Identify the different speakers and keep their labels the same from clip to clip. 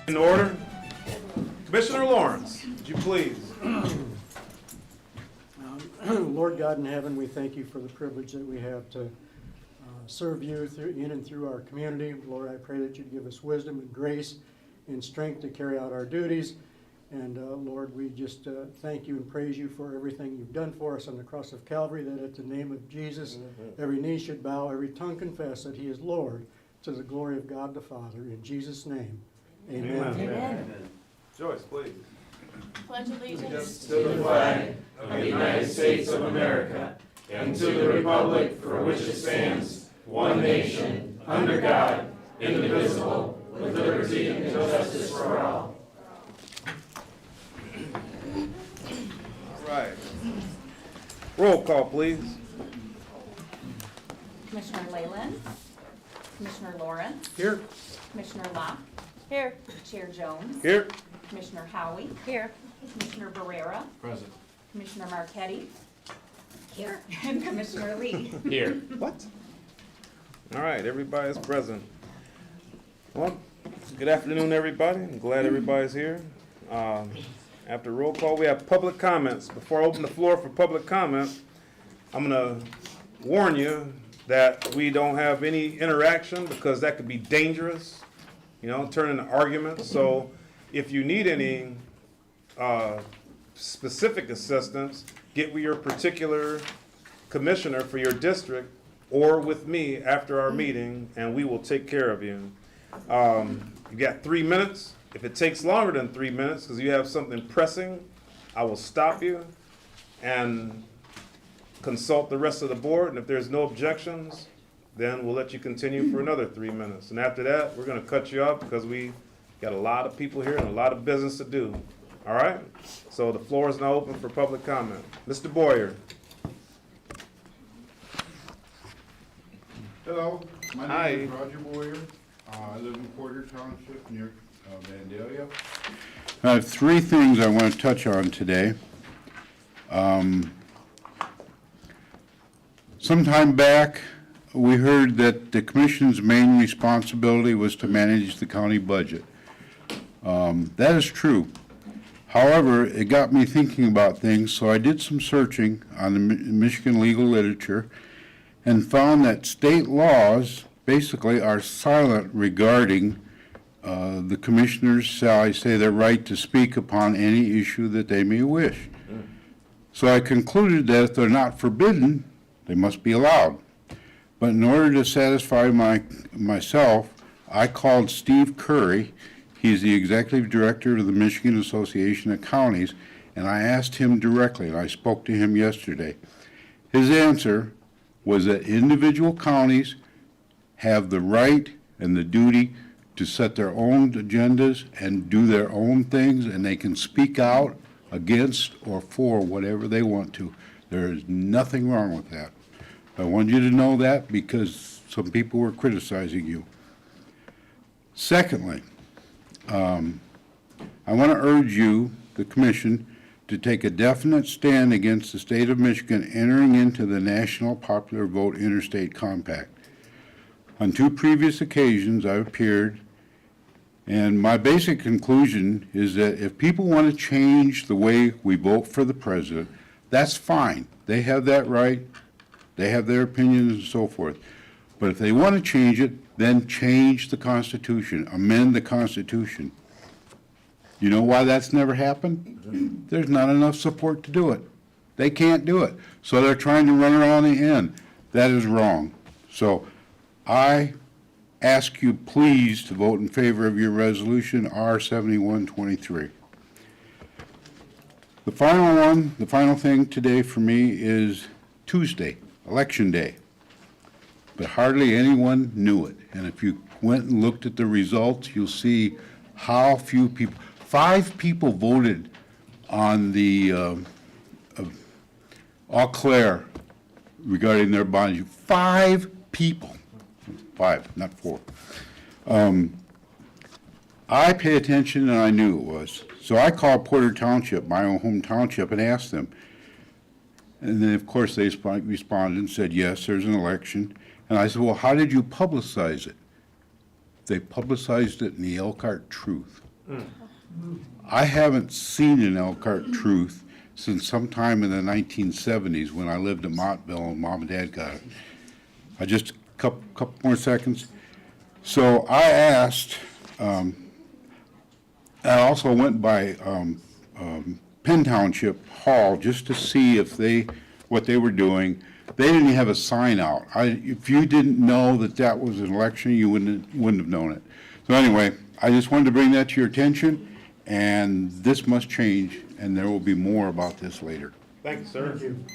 Speaker 1: In order. Commissioner Lawrence, would you please?
Speaker 2: Lord God in heaven, we thank you for the privilege that we have to serve you in and through our community. Lord, I pray that you'd give us wisdom and grace and strength to carry out our duties. And Lord, we just thank you and praise you for everything you've done for us on the cross of Calvary, that at the name of Jesus, every knee should bow, every tongue confess that he is Lord, to the glory of God the Father. In Jesus' name, amen.
Speaker 3: Amen.
Speaker 1: Joyce, please.
Speaker 3: Pledge allegiance
Speaker 4: to the flag of the United States of America and to the republic for which it stands, one nation, under God, indivisible, with liberty and justice for all.
Speaker 1: All right. Roll call, please.
Speaker 3: Commissioner Leyland, Commissioner Lawrence,
Speaker 2: Here.
Speaker 3: Commissioner Locke. Here. Chair Jones.
Speaker 1: Here.
Speaker 3: Commissioner Howie.
Speaker 5: Here.
Speaker 3: Commissioner Barrera.
Speaker 1: Present.
Speaker 3: Commissioner Marquetti.
Speaker 5: Here.
Speaker 3: And Commissioner Lee.
Speaker 1: Here. What? All right, everybody's present. Well, good afternoon, everybody. I'm glad everybody's here. After roll call, we have public comments. Before I open the floor for public comment, I'm gonna warn you that we don't have any interaction because that could be dangerous, turn into arguments. So if you need any specific assistance, get with your particular commissioner for your district or with me after our meeting, and we will take care of you. You got 3 minutes. If it takes longer than 3 minutes because you have something pressing, I will stop you and consult the rest of the board. And if there's no objections, then we'll let you continue for another 3 minutes. And after that, we're going to cut you off because we got a lot of people here and a lot of business to do. All right? So the floor is now open for public comment. Mr. Boyer.
Speaker 6: Hello, my
Speaker 1: Hi.
Speaker 6: name is Roger Boyer. I live in Porter Township near Vandalia. I have 3 things I want to touch on today. Sometime back, we heard that the commission's main responsibility was to manage the county budget. That is true. However, it got me thinking about things, so I did some searching on the Michigan legal literature and found that state laws basically are silent regarding the commissioners, shall I say, their right to speak upon any issue that they may wish. So I concluded that if they're not forbidden, they must be allowed. But in order to satisfy myself, I called Steve Curry. He's the executive director of the Michigan Association of Counties, and I asked him directly, and I spoke to him yesterday. His answer was that individual counties have the right and the duty to set their own agendas and do their own things, and they can speak out against or for whatever they want to. There is nothing wrong with that. I want you to know that because some people were criticizing you. Secondly, I want to urge you, the commission, to take a definite stand against the state of Michigan entering into the National Popular Vote Interstate Compact. On 2 previous occasions, I've appeared, and my basic conclusion is that if people want to change the way we vote for the president, that's fine. They have that right. They have their opinions and so forth. But if they want to change it, then change the Constitution, amend the Constitution. You know why that's never happened? There's not enough support to do it. They can't do it. So they're trying to run around the end. That is wrong. So I ask you please to vote in favor of your resolution R7123. The final thing today for me is Tuesday, Election Day. But hardly anyone knew it. And if you went and looked at the results, you'll see how few people, 5 people voted on the Eau Claire regarding their bond. 5 people. 5, not 4. I pay attention, and I knew it was. So I called Porter Township, my own home township, and asked them. And then, of course, they responded and said, yes, there's an election. And I said, well, how did you publicize it? They publicized it in the Elkhart Truth. I haven't seen an Elkhart Truth since sometime in the 1970s when I lived in Montville and Mom and Dad got it. Just a couple more seconds. So I asked, I also went by Penn Township Hall just to see if what they were doing. They didn't even have a sign out. If you didn't know that was an election, you wouldn't have known it. So anyway, I just wanted to bring that to your attention, and this must change, and there will be more about this later.
Speaker 1: Thank you, sir.
Speaker 2: Thank you.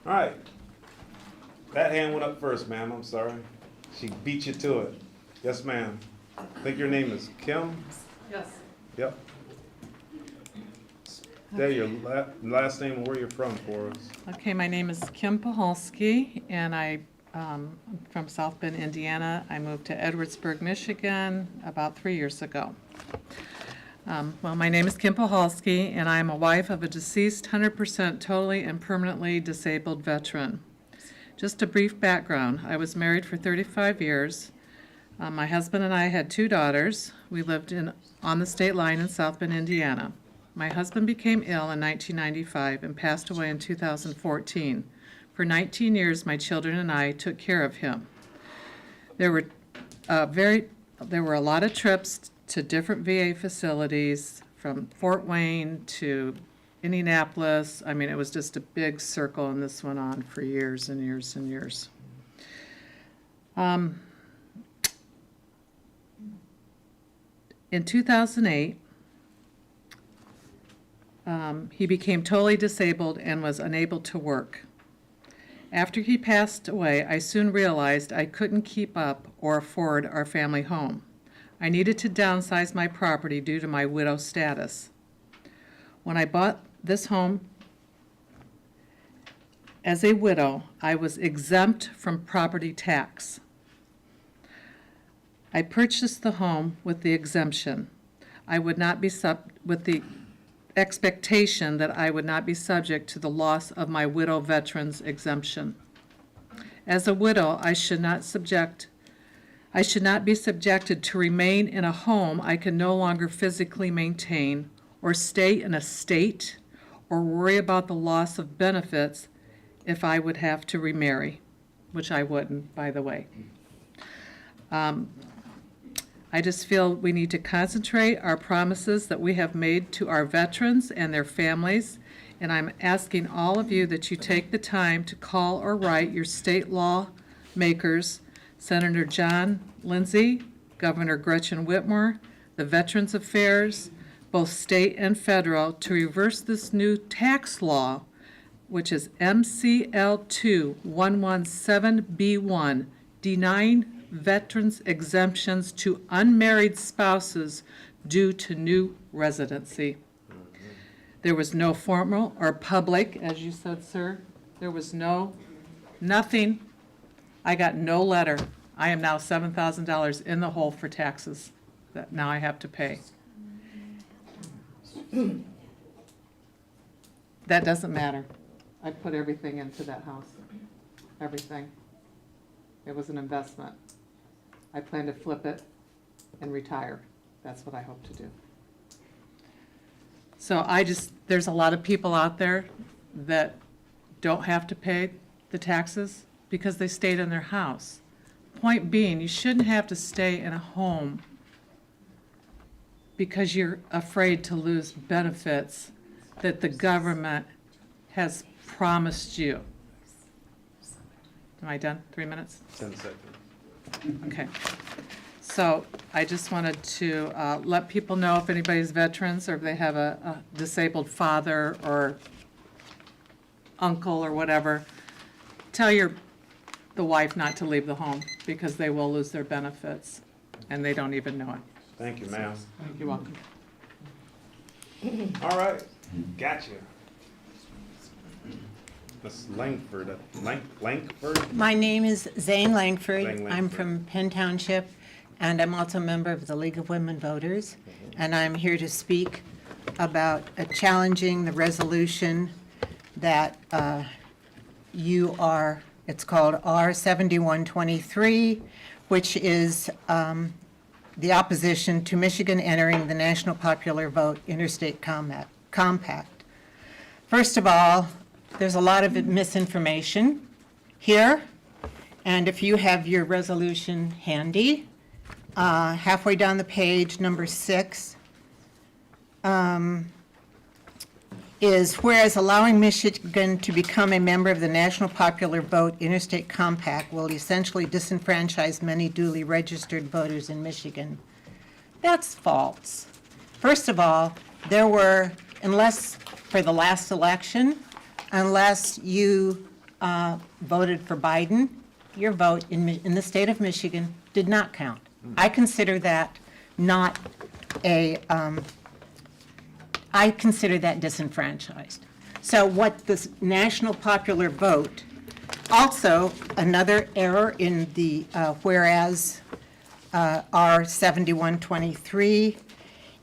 Speaker 1: All right. That hand went up first, ma'am. I'm sorry. She beat you to it. Yes, ma'am. I think your name is Kim?
Speaker 5: Yes.
Speaker 1: Yep. Say your last name and where you're from for us.
Speaker 7: Okay, my name is Kim Paholski, and I
Speaker 5: from South Bend, Indiana. I moved to Edwardsburg, Michigan about 3 years ago. Well, my name is Kim Pohalski, and I am a wife of a deceased 100% totally and permanently disabled veteran. Just a brief background. I was married for 35 years. My husband and I had 2 daughters. We lived on the state line in South Bend, Indiana. My husband became ill in 1995 and passed away in 2014. For 19 years, my children and I took care of him. There were a lot of trips to different VA facilities, from Fort Wayne to Indianapolis. I mean, it was just a big circle, and this went on for years and years and years. In 2008, he became totally disabled and was unable to work. After he passed away, I soon realized I couldn't keep up or afford our family home. I needed to downsize my property due to my widow status. When I bought this home as a widow, I was exempt from property tax. I purchased the home with the exemption. I would not be with the expectation that I would not be subject to the loss of my widow veteran's exemption. As a widow, I should not be subjected to remain in a home I can no longer physically maintain, or stay in a state, or worry about the loss of benefits if I would have to remarry, which I wouldn't, by the way. I just feel we need to concentrate our promises that we have made to our veterans and their families, and I'm asking all of you that you take the time to call or write your state law makers, Senator John Lindsay, Governor Gretchen Whitmer, the Veterans Affairs, both state and federal, to reverse this new tax law, which is MCL 2117B1, denying veterans exemptions to unmarried spouses due to new residency. There was no formal or public, as you said, sir. There was nothing. I got no letter. I am now $7,000 in the hole for taxes that now I have to pay. That doesn't matter. I put everything into that house. Everything. It was an investment. I plan to flip it and retire. That's what I hope to do. So there's a lot of people out there that don't have to pay the taxes because they stayed in their house. Point being, you shouldn't have to stay in a home because you're afraid to lose benefits that the government has promised you. Am I done? 3 minutes?
Speaker 1: 10 seconds.
Speaker 5: Okay. So I just wanted to let people know if anybody's veterans or if they have a disabled father or uncle or whatever, tell the wife not to leave the home because they will lose their benefits and they don't even know it.
Speaker 1: Thank you, ma'am.
Speaker 5: You're welcome.
Speaker 1: All right, gotcha. Ms. Langford, Langford?
Speaker 7: My name is Zane Langford.
Speaker 1: Zane Langford.
Speaker 7: I'm from Penn Township, and I'm also a member of the League of Women Voters. And I'm here to speak about challenging the resolution that it's called R7123, which is the opposition to Michigan entering the National Popular Vote Interstate Compact. First of all, there's a lot of misinformation here, and if you have your resolution handy, halfway down the page, number 6, is whereas allowing Michigan to become a member of the National Popular Vote Interstate Compact will essentially disenfranchise many duly registered voters in Michigan. That's false. First of all, there were, unless for the last election, unless you voted for Biden, your vote in the state of Michigan did not count. I consider that I consider that disenfranchised. So what this national popular vote Also, another error in the whereas R 7123,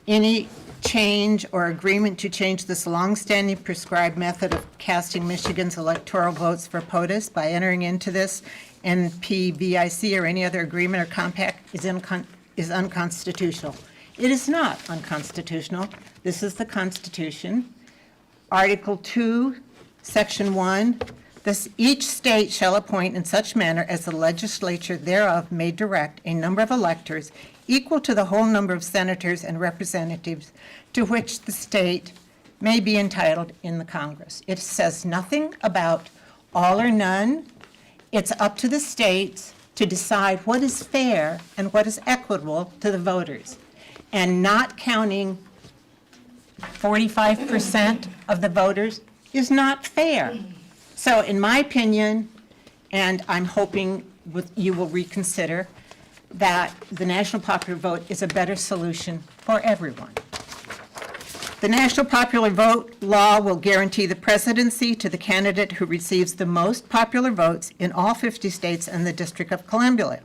Speaker 7: any change or agreement to change this longstanding prescribed method of casting Michigan's electoral votes for POTUS by entering into this NPVIC or any other agreement or compact is unconstitutional. It is not unconstitutional. This is the Constitution. Article 2, Section 1, each state shall appoint in such manner as the legislature thereof may direct a number of electors equal to the whole number of senators and representatives to which the state may be entitled in the Congress. It says nothing about all or none. It's up to the states to decide what is fair and what is equitable to the voters. And not counting 45% of the voters is not fair. So in my opinion, and I'm hoping you will reconsider, that the national popular vote is a better solution for everyone. The national popular vote law will guarantee the presidency to the candidate who receives the most popular votes in all 50 states and the District of Columbia.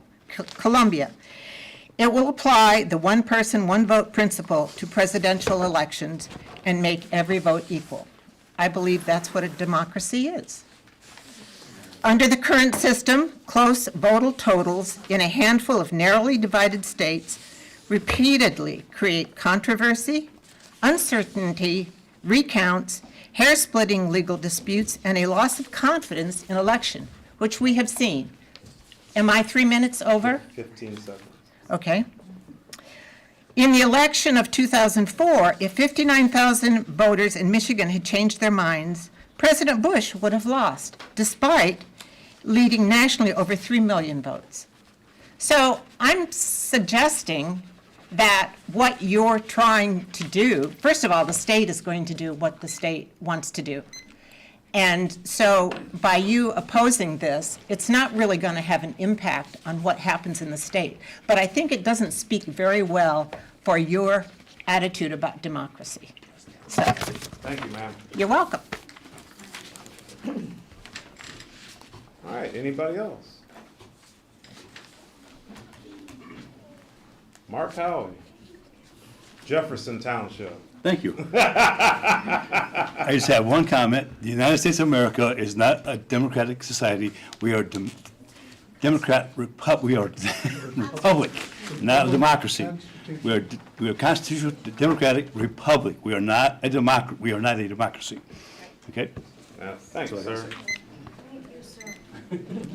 Speaker 7: It will apply the one person, one vote principle to presidential elections and make every vote equal. I believe that's what a democracy is. Under the current system, close vote totals in a handful of narrowly divided states repeatedly create controversy, uncertainty, recounts, hair-splitting legal disputes, and a loss of confidence in election, which we have seen. Am I 3 minutes over?
Speaker 1: 15 seconds.
Speaker 7: Okay. In the election of 2004, if 59,000 voters in Michigan had changed their minds, President Bush would have lost, despite leading nationally over 3 million votes. So I'm suggesting that what you're trying to do, first of all, the state is going to do what the state wants to do. And so by you opposing this, it's not really going to have an impact on what happens in the state. But I think it doesn't speak very well for your attitude about democracy. So,
Speaker 1: Thank you, ma'am.
Speaker 7: you're welcome.
Speaker 1: All right, anybody else? Mark Howie, Jefferson Township.
Speaker 8: Thank you. I just have one comment. The United States of America is not a democratic society. We are we are republic, not a democracy. We are constitutional democratic republic. We are not a democracy. Okay?
Speaker 1: Thanks, sir.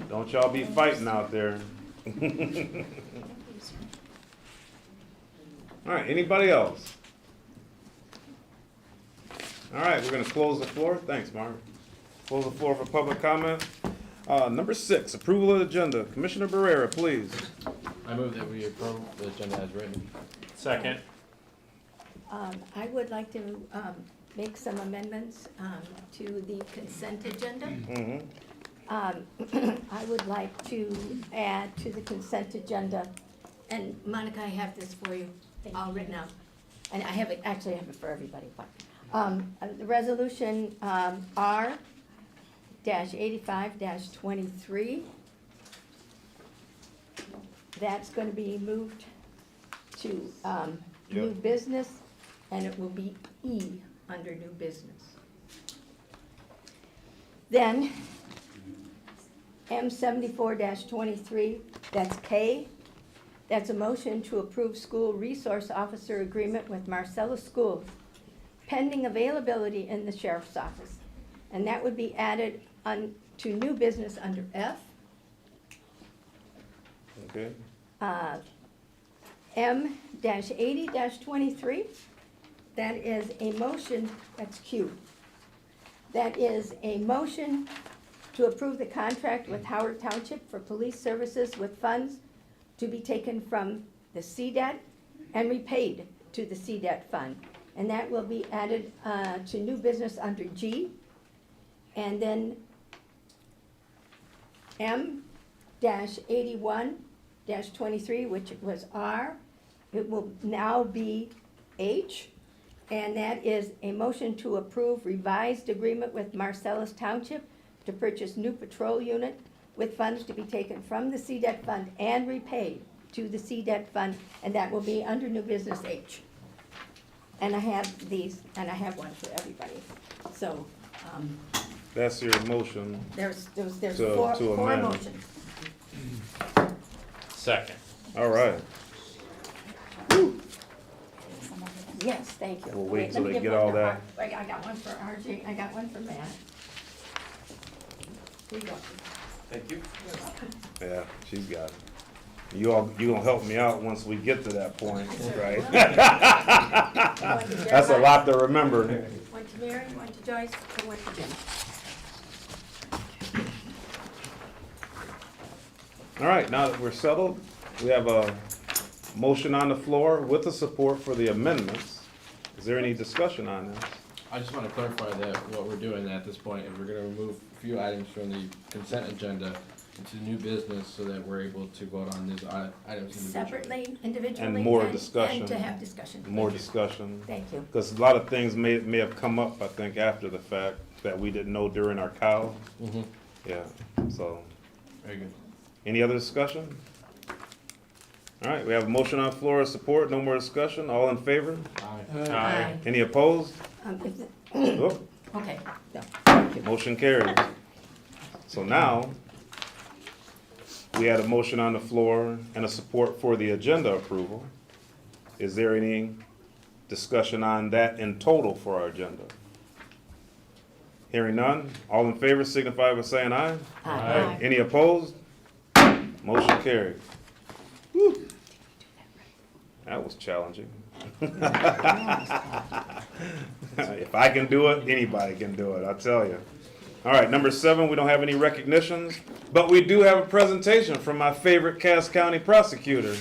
Speaker 1: Don't y'all be fighting out there. All right, anybody else? All right, we're gonna close the floor. Thanks, Mark. Close the floor for public comment. Number 6, approval of the agenda. Commissioner Barrera, please.
Speaker 4: I move that we approve the agenda as written.
Speaker 9: Second.
Speaker 10: I would like to make some amendments to the consent agenda. I would like to add to the consent agenda, and Monica, I have this for you, all written out. And I have it, actually I have it for everybody, but, the resolution, R-85-23. That's gonna be moved to, new
Speaker 1: Yep.
Speaker 10: business, and it will be E under new business. Then, M74-23, that's K. That's a motion to approve school resource officer agreement with Marcellus Schools, pending availability in the sheriff's office. And that would be added to new business under F.
Speaker 1: Okay.
Speaker 10: M-80-23, that is a motion, that's Q. That is a motion to approve the contract with Howard Township for police services with funds to be taken from the CDET and repaid to the CDET fund. And that will be added to new business under G. And then M-81-23, which was R, it will now be H. And that is a motion to approve revised agreement with Marcellus Township to purchase new patrol unit with funds to be taken from the CDET fund and repaid to the CDET fund, and that will be under new business H. And I have these, and I have one for everybody. So,
Speaker 1: That's your motion.
Speaker 10: there's
Speaker 1: To
Speaker 10: four
Speaker 1: amend.
Speaker 10: motions.
Speaker 4: Second.
Speaker 1: All right.
Speaker 10: Yes, thank you.
Speaker 1: We'll wait till
Speaker 10: let me
Speaker 1: they
Speaker 10: give
Speaker 1: get
Speaker 10: one
Speaker 1: all
Speaker 10: to
Speaker 1: that.
Speaker 10: I got one for RJ, I got one for Matt. Here you go.
Speaker 4: Thank you.
Speaker 1: Yeah, she's got it. You gonna help me out once we get to that point, right?
Speaker 10: One to
Speaker 1: That's a
Speaker 10: Jeremiah,
Speaker 1: lot to remember.
Speaker 10: One to Mary, one to Joyce, and one to Jim.
Speaker 1: All right, now that we're settled, we have a motion on the floor with the support for the amendments. Is there any discussion on this?
Speaker 9: I just want to clarify that what we're doing at this point is we're going to remove a few items from the consent agenda into new business so that we're able to vote on these items individually.
Speaker 10: Separately, individually.
Speaker 1: And more discussion.
Speaker 10: And to have discussion.
Speaker 1: More discussion?
Speaker 10: Thank you.
Speaker 1: Because a lot of things may have come up, I think, after the fact that we didn't know during our cow.
Speaker 9: Mhm.
Speaker 1: Yeah, so,
Speaker 9: Very good.
Speaker 1: any other discussion? All right, we have a motion on the floor of support, no more discussion, all in favor?
Speaker 10: Aye.
Speaker 1: Any opposed?
Speaker 10: If the-
Speaker 1: Oh,
Speaker 10: Okay, no, thank you.
Speaker 1: motion carries. So now, we had a motion on the floor and a support for the agenda approval. Is there any discussion on that in total for our agenda? Hearing none, all in favor signify by saying aye.
Speaker 10: Aye.
Speaker 1: Any opposed? Motion carried. Whew. That was challenging. If I can do it, anybody can do it, I tell you. All right, number 7, we don't have any recognitions, but we do have a presentation from my favorite Cass County prosecutor.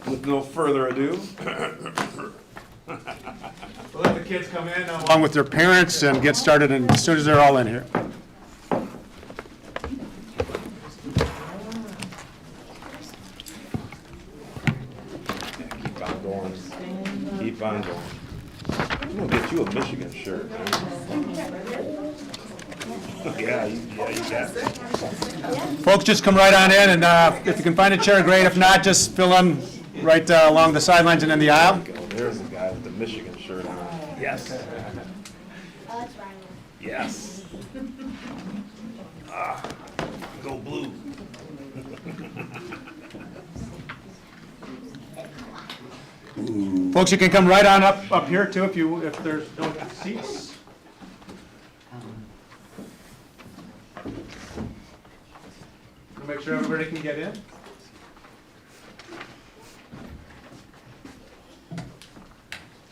Speaker 1: With no further ado.
Speaker 11: We'll let the kids come in along with their parents and get started as soon as they're all in here.
Speaker 1: Keep on going. Keep on going. I'm gonna get you a Michigan shirt. Yeah, you got it.
Speaker 11: Folks, just come right on in, and if you can find a chair, great. If not, just fill in right along the sidelines and in the aisle.
Speaker 1: There's a guy with the Michigan shirt on. Yes. Yes. Ah, go blue.
Speaker 11: Folks, you can come right on up here too if there's no seats. We'll make sure everybody can get in.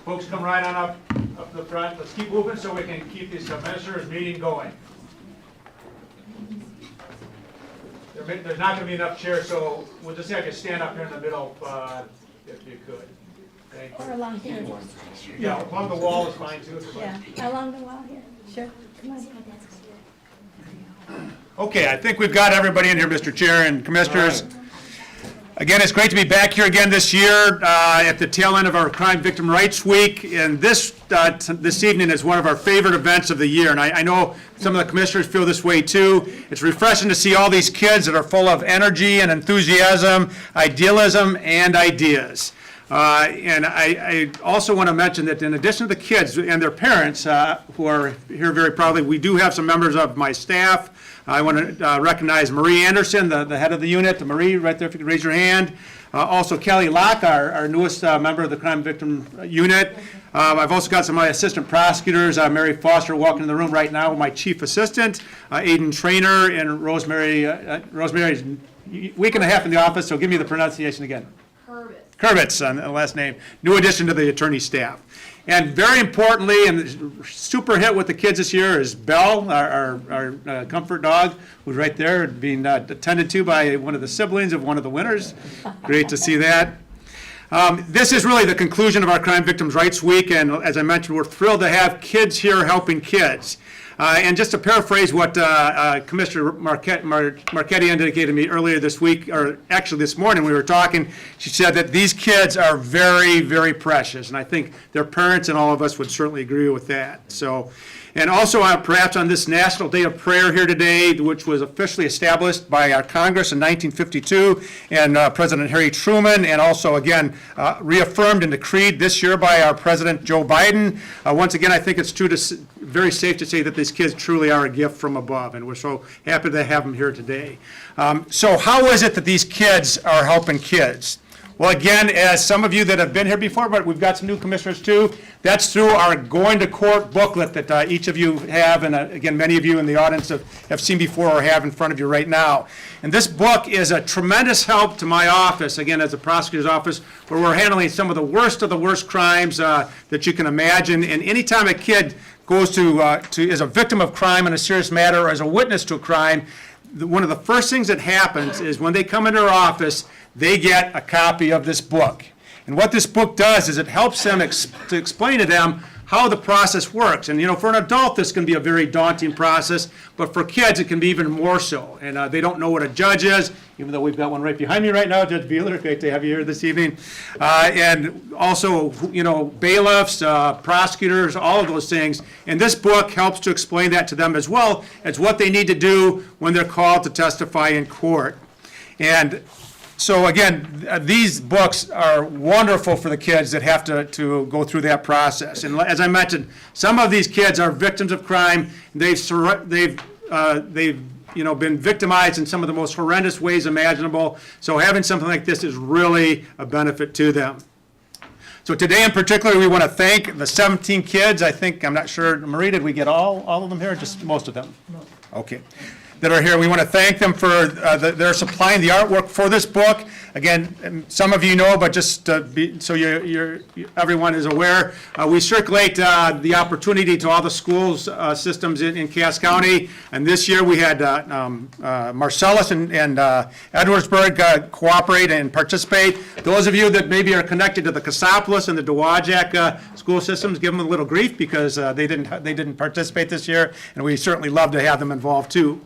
Speaker 11: Folks, come right on up the front. Let's keep moving so we can keep this administrator's meeting going. There's not going to be enough chairs, so we'll just have you stand up here in the middle if you could. Thank you.
Speaker 10: Or along here.
Speaker 11: Yeah, along the wall is fine too.
Speaker 10: Yeah, along the wall here. Sure, come on.
Speaker 11: Okay, I think we've got everybody in here, Mr. Chair and Commissioners. Again, it's great to be back here again this year at the tail end of our Crime Victim Rights Week. And this evening is one of our favorite events of the year. And I know some of the commissioners feel this way too. It's refreshing to see all these kids that are full of energy and enthusiasm, idealism, and ideas. And I also want to mention that in addition to the kids and their parents who are here very proudly, we do have some members of my staff. I want to recognize Marie Anderson, the head of the unit. Marie, right there, if you could raise your hand. Also Kelly Locke, our newest member of the Crime Victim Unit. I've also got some of my assistant prosecutors, Mary Foster walking in the room right now, my chief assistant, Aiden Trainer, and Rosemary. Rosemary's a week and a half in the office, so give me the pronunciation again. Kurbitz on the last name, new addition to the attorney staff. And very importantly, and super hit with the kids this year is Belle, our comfort dog, who's right there being attended to by one of the siblings of one of the winners. Great to see that. This is really the conclusion of our Crime Victims' Rights Week, and as I mentioned, we're thrilled to have kids here helping kids. And just to paraphrase what Commissioner Marchetti indicated to me earlier this week, or actually this morning we were talking, she said that these kids are very, very precious. And I think their parents and all of us would certainly agree with that. So, and also perhaps on this National Day of Prayer here today, which was officially established by our Congress in 1952 and President Harry Truman, and also again reaffirmed and decreed this year by our President Joe Biden. Once again, I think it's very safe to say that these kids truly are a gift from above, and we're so happy to have them here today. So how is it that these kids are helping kids? Well, again, as some of you that have been here before, but we've got some new commissioners too, that's through our Going to Court booklet that each of you have, and again, many of you in the audience have seen before or have in front of you right now. And this book is a tremendous help to my office, again, as a prosecutor's office, where we're handling some of the worst crimes that you can imagine. And anytime a kid goes to is a victim of crime in a serious matter or as a witness to a crime, one of the first things that happens is when they come into our office, they get a copy of this book. And what this book does is it helps them to explain to them how the process works. And, you know, for an adult, this can be a very daunting process, but for kids, it can be even more so. And they don't know what a judge is, even though we've got one right behind me right now, Judge Beeler, great to have you here this evening. And also, you know, bailiffs, prosecutors, all of those things. And this book helps to explain that to them as well as what they need to do when they're called to testify in court. And so again, these books are wonderful for the kids that have to go through that process. And as I mentioned, some of these kids are victims of crime. They've you know, been victimized in some of the most horrendous ways imaginable. So having something like this is really a benefit to them. So today in particular, we want to thank the 17 kids. I'm not sure, Marie, did we get all of them here, or just most of them? Okay. That are here. We want to thank them for their supplying the artwork for this book. Again, some of you know, but just so everyone is aware, we circulate the opportunity to all the schools systems in Cass County. And this year we had Marcellus and Edwardsburg cooperate and participate. Those of you that maybe are connected to the Cassopolis and the Dowagiac school systems, give them a little grief because they didn't participate this year, and we certainly love to have them involved too.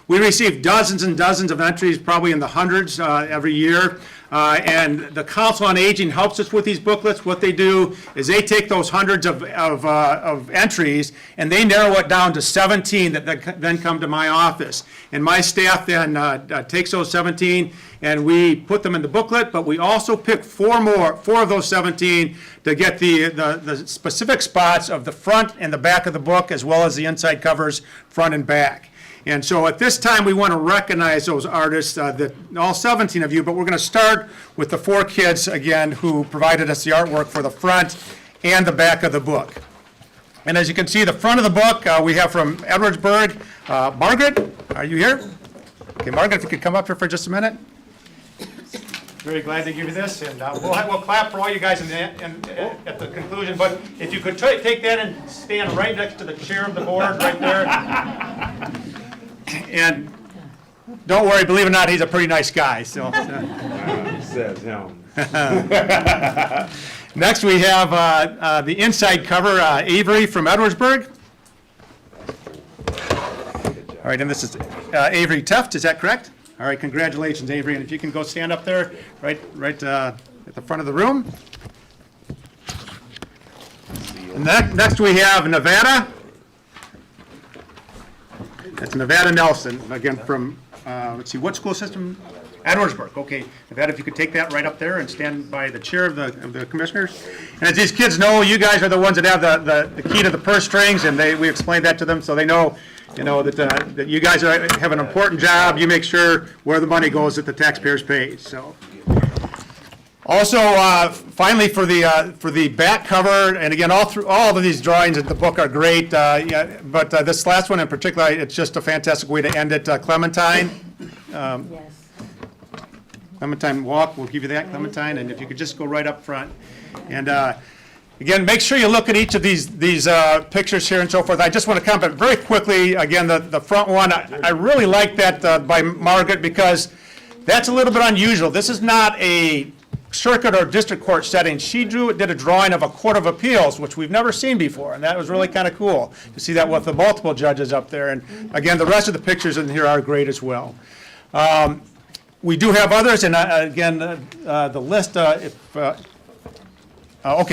Speaker 11: We receive dozens and dozens of entries, probably in the hundreds every year. And the Council on Aging helps us with these booklets. What they do is they take those hundreds of entries and they narrow it down to 17 that then come to my office. And my staff then takes those 17 and we put them in the booklet, but we also pick four of those 17 to get the specific spots of the front and the back of the book, as well as the inside covers, front and back. And so at this time, we want to recognize those artists, all 17 of you, but we're going to start with the 4 kids, again, who provided us the artwork for the front and the back of the book. And as you can see, the front of the book, we have from Edwardsburg. Margaret, are you here? Okay, Margaret, if you could come up here for just a minute. Very glad to give you this, and we'll clap for all you guys at the conclusion, but if you could take that and stand right next to the chair of the board right there. And don't worry, believe it or not, he's a pretty nice guy. So
Speaker 1: Says him.
Speaker 11: Next, we have the inside cover, Avery from Edwardsburg. All right, and this is Avery Teft, is that correct? All right, congratulations, Avery, and if you can go stand up there, right at the front of the room. And next we have Nevada. That's Nevada Nelson, again from, let's see, what school system? Edwardsburg, okay. Nevada, if you could take that right up there and stand by the chair of the commissioners. And as these kids know, you guys are the ones that have the key to the purse strings, and we explained that to them so they know, that you guys have an important job. You make sure where the money goes that the taxpayers pay, so. Also, finally, for the back cover, and again, all of these drawings in the book are great, but this last one in particular, it's just a fantastic way to end it. Clementine.
Speaker 10: Yes.
Speaker 11: Clementine Walk, we'll give you that, Clementine, and if you could just go right up front. And again, make sure you look at each of these pictures here and so forth. I just want to comment very quickly, again, the front one, I really like that by Margaret because that's a little bit unusual. This is not a circuit or district court setting, she did a drawing of a court of appeals, which we've never seen before, and that was really kind of cool to see that with the multiple judges up there. And again, the rest of the pictures in here are great as well. We do have others, and again, the list, okay,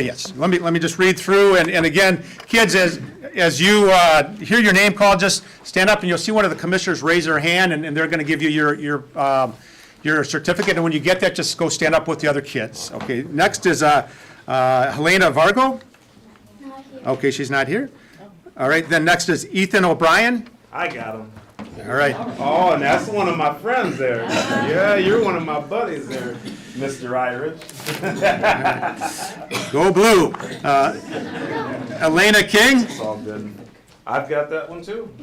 Speaker 11: yes, let me just read through, and again, kids, as you hear your name called, just stand up and you'll see one of the commissioners raise their hand, and they're going to give you your certificate, and when you get that, just go stand up with the other kids. Okay, next is Helena Vargo. Okay, she's not here. All right, then next is Ethan O'Brien.
Speaker 1: I got him.
Speaker 11: All right.
Speaker 1: Oh, and that's one of my friends there. Yeah, you're one of my buddies there, Mr. Irish.
Speaker 11: Go blue. Elena King.
Speaker 1: It's all good. I've got that one too.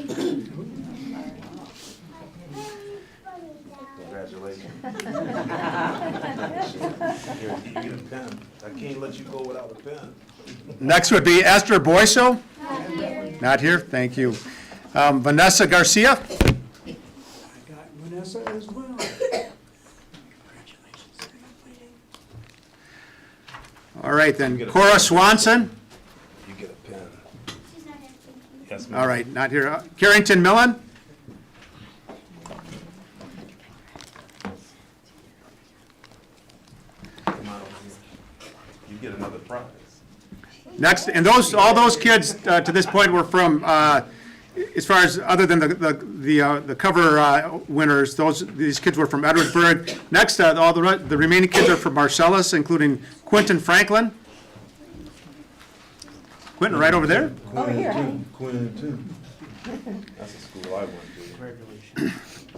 Speaker 1: Congratulations. Here, you get a pen. I can't let you go without a pen.
Speaker 11: Next would be Esther Boyso. Not here, thank you. Vanessa Garcia.
Speaker 2: I got Vanessa as well.
Speaker 11: All right, then Cora Swanson.
Speaker 1: You get a pen. Yes, ma'am.
Speaker 11: All right, not here. Carrington Millen.
Speaker 1: Come on over here. You get another prize.
Speaker 11: Next, and all those kids to this point were from, as far as other than the cover winners, these kids were from Edwardsburg. Next, all the remaining kids are from Marcellus, including Quentin Franklin. Quentin, right over there.
Speaker 10: Over here, honey.
Speaker 1: Quentin. That's a school I went to.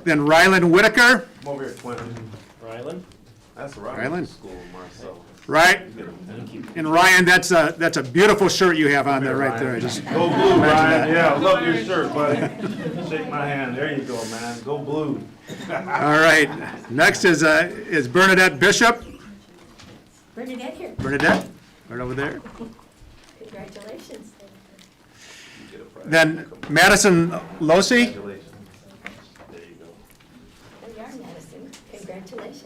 Speaker 11: Then Ryland Whitaker.
Speaker 1: Come over here, Quentin.
Speaker 4: Ryland?
Speaker 1: That's
Speaker 11: Ryland?
Speaker 1: Ryland School, Marcel.
Speaker 11: Right. And Ryan, that's a beautiful shirt you have on there, right there. I just
Speaker 1: Go blue, Ryan. Yeah, I love your shirt, buddy. Shake my hand. There you go, man. Go blue.
Speaker 11: All right. Next is Bernadette Bishop.
Speaker 10: Bernadette here.
Speaker 11: Bernadette, right over there.
Speaker 10: Congratulations.
Speaker 1: You get a prize.
Speaker 11: Then Madison Losi.
Speaker 1: Congratulations. There you go.
Speaker 10: There you are, Madison. Congratulations.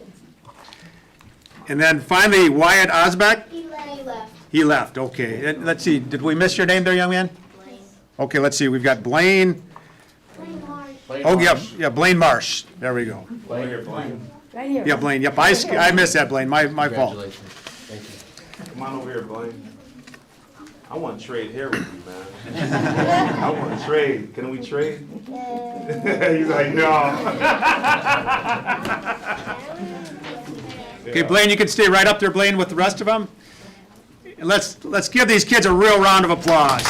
Speaker 11: And then finally Wyatt Osbeck.
Speaker 12: He left.
Speaker 11: He left, okay. And let's see, did we miss your name there, young man?
Speaker 12: Blaine.
Speaker 11: Okay, let's see, we've got Blaine.
Speaker 12: Blaine Marsh.
Speaker 11: Oh, yeah, Blaine Marsh. There we go.
Speaker 1: Over here, Blaine.
Speaker 10: Right here.
Speaker 11: Yeah, Blaine, yep, I missed that, Blaine, my fault.
Speaker 9: Congratulations. Thank you.
Speaker 1: Come on over here, Blaine. I want to trade here with you, man. I want to trade. Can we trade? He's like, no.
Speaker 11: Okay, Blaine, you can stay right up there, Blaine, with the rest of them. And let's give these kids a real round of applause.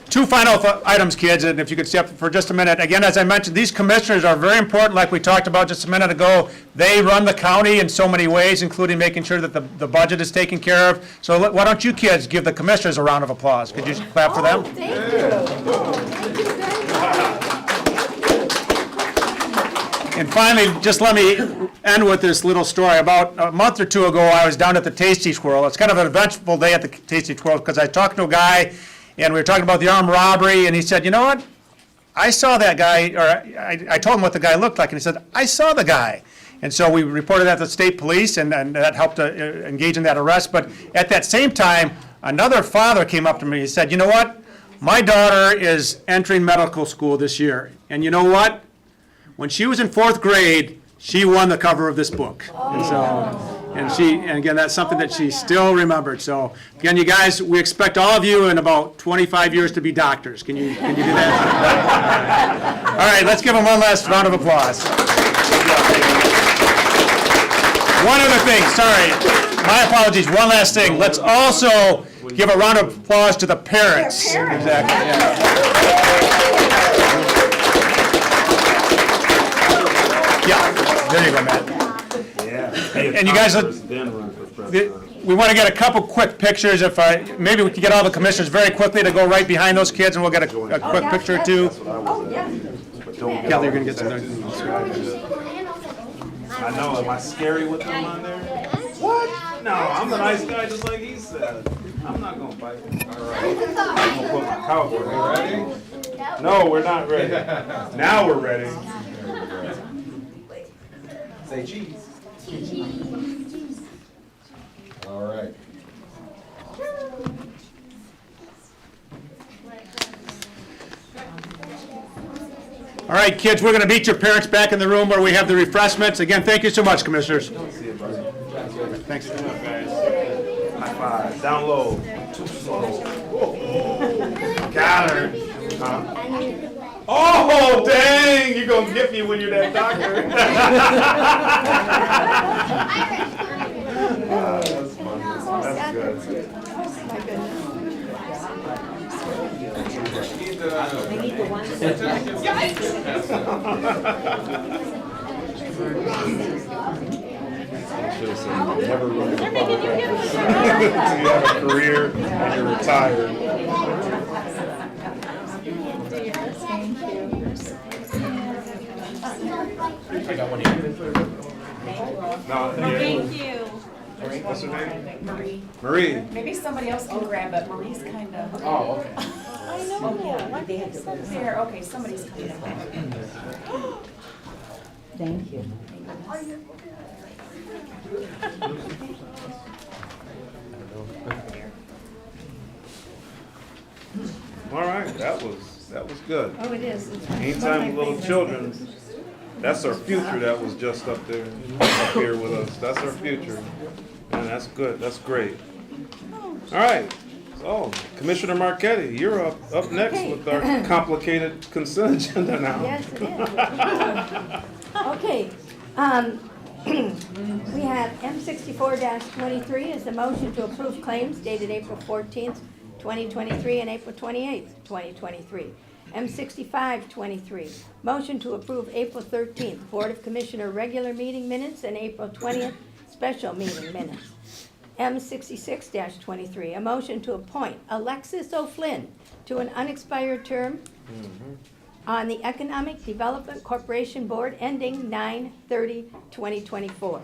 Speaker 11: Two final items, kids, and if you could step for just a minute. Again, as I mentioned, these commissioners are very important, like we talked about just a minute ago. They run the county in so many ways, including making sure that the budget is taken care of. So why don't you kids give the commissioners a round of applause? Could you clap for them?
Speaker 10: Thank you. Thank you very much.
Speaker 11: And finally, just let me end with this little story. About a month or two ago, I was down at the Tasty Squirrel. It's kind of an eventful day at the Tasty Squirrel because I talked to a guy, and we were talking about the armed robbery, and he said, you know what? I saw that guy, or I told him what the guy looked like, and he said, I saw the guy. And so we reported that to the state police, and that helped to engage in that arrest. But at that same time, another father came up to me. He said, you know what? My daughter is entering medical school this year. And you know what? When she was in 4th grade, she won the cover of this book. And again, that's something that she still remembered. So again, you guys, we expect all of you in about 25 years to be doctors. Can you do that? All right, let's give them one last round of applause. One other thing, sorry, my apologies, one last thing. Let's also give a round of applause to the parents. Exactly, yeah. Yeah, there you go, Matt. And you guys, we want to get a couple quick pictures. If maybe we can get all the commissioners very quickly to go right behind those kids, and we'll get a quick picture or two.
Speaker 10: Oh, yeah.
Speaker 11: Kelly, you're gonna get some.
Speaker 1: I know. Am I scary with them on there? What? No, I'm a nice guy, just like he said. I'm not gonna bite. All right. I'm gonna put my cowboy hat on. No, we're not ready. Now we're ready.
Speaker 9: Say cheese. All right.
Speaker 11: All right, kids, we're going to meet your parents back in the room where we have the refreshments. Again, thank you so much, Commissioners. Thanks.
Speaker 1: High five. Down low. Too slow. Got her. Huh? Oh, dang! You're gonna get me when you're that doctor. That's funny. That's good.
Speaker 10: My goodness.
Speaker 3: They need the ones
Speaker 1: Never really you have a career and you're retired.
Speaker 9: I got one here.
Speaker 1: No,
Speaker 3: Thank you.
Speaker 1: What's her name?
Speaker 3: Marie.
Speaker 1: Marie.
Speaker 3: Maybe somebody else can grab it. Marie's kind of.
Speaker 9: Oh, okay.
Speaker 3: I know. Yeah, they have to there. Okay, somebody's coming up. Thank you.
Speaker 1: All right, that was good.
Speaker 10: Oh, it is. It's one of
Speaker 1: Anytime
Speaker 10: my
Speaker 1: with little
Speaker 10: favorite
Speaker 1: children,
Speaker 10: things.
Speaker 1: that's our future that was just up there, up here with us. That's our future. And that's good, that's great. All right, so Commissioner Marquetti, you're up next
Speaker 10: Okay.
Speaker 1: with our complicated consent agenda now.
Speaker 10: Yes, it is. Okay, we have M64-23 is the motion to approve claims dated April 14th, 2023 and April 28th, 2023. M65-23, motion to approve April 13th Board of Commissioner regular meeting minutes and April 20th special meeting minutes. M66-23, a motion to appoint Alexis O'Flynn to an unexpired term on the Economic Development Corporation Board ending 9/30/2024.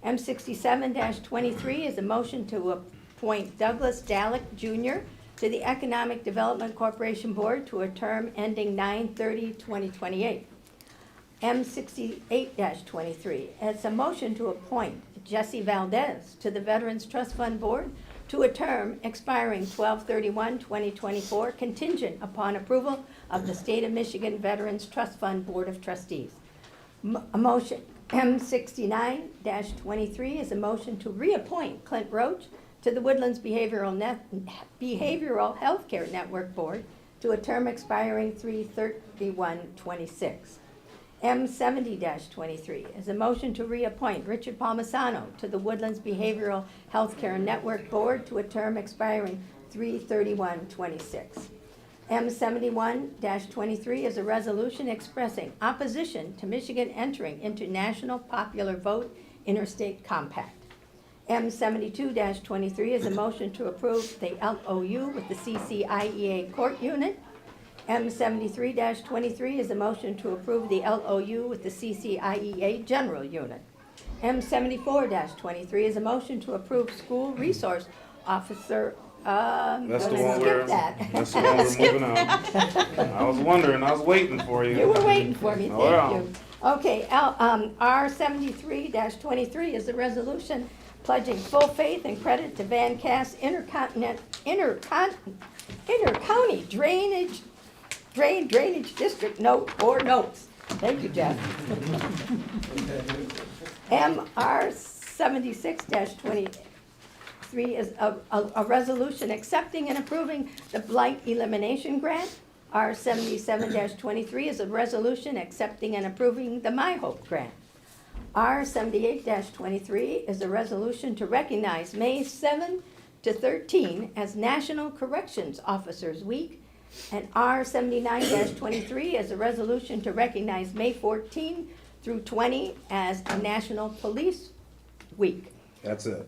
Speaker 10: M67-23 is a motion to appoint Douglas Dalek Jr. to the Economic Development Corporation Board to a term ending 9/30/2028. M68-23, it's a motion to appoint Jesse Valdez to the Veterans Trust Fund Board to a term expiring 12/31/2024, contingent upon approval of the State of Michigan Veterans Trust Fund Board of Trustees. A motion, M69-23 is a motion to reappoint Clint Roach to the Woodlands Behavioral Healthcare Network Board to a term expiring 3/31/26. M70-23 is a motion to reappoint Richard Palmisano to the Woodlands Behavioral Healthcare Network Board to a term expiring 3/31/26. M71-23 is a resolution expressing opposition to Michigan entering into National Popular Vote Interstate Compact. M72-23 is a motion to approve the LOU with the CCIEA Court Unit. M73-23 is a motion to approve the LOU with the CCIEA General Unit. M74-23 is a motion to approve School Resource Officer,
Speaker 1: That's the
Speaker 10: gonna
Speaker 1: one
Speaker 10: skip
Speaker 1: we're,
Speaker 10: that.
Speaker 1: that's the one we're moving on. I was wondering, I was waiting for you.
Speaker 10: You were waiting for me,
Speaker 1: Oh, yeah.
Speaker 10: thank you. Okay, R73-23 is a resolution pledging full faith and credit to Van Cass Intercounty Drainage District note or notes. Thank you, Jeff. MR 76-23 is a resolution accepting and approving the blight elimination grant. R 77-23 is a resolution accepting and approving the My Hope grant. R 78-23 is a resolution to recognize May 7 to 13 as National Corrections Officers Week. And R 79-23 is a resolution to recognize May 14 through 20 as a National Police Week.
Speaker 1: That's it.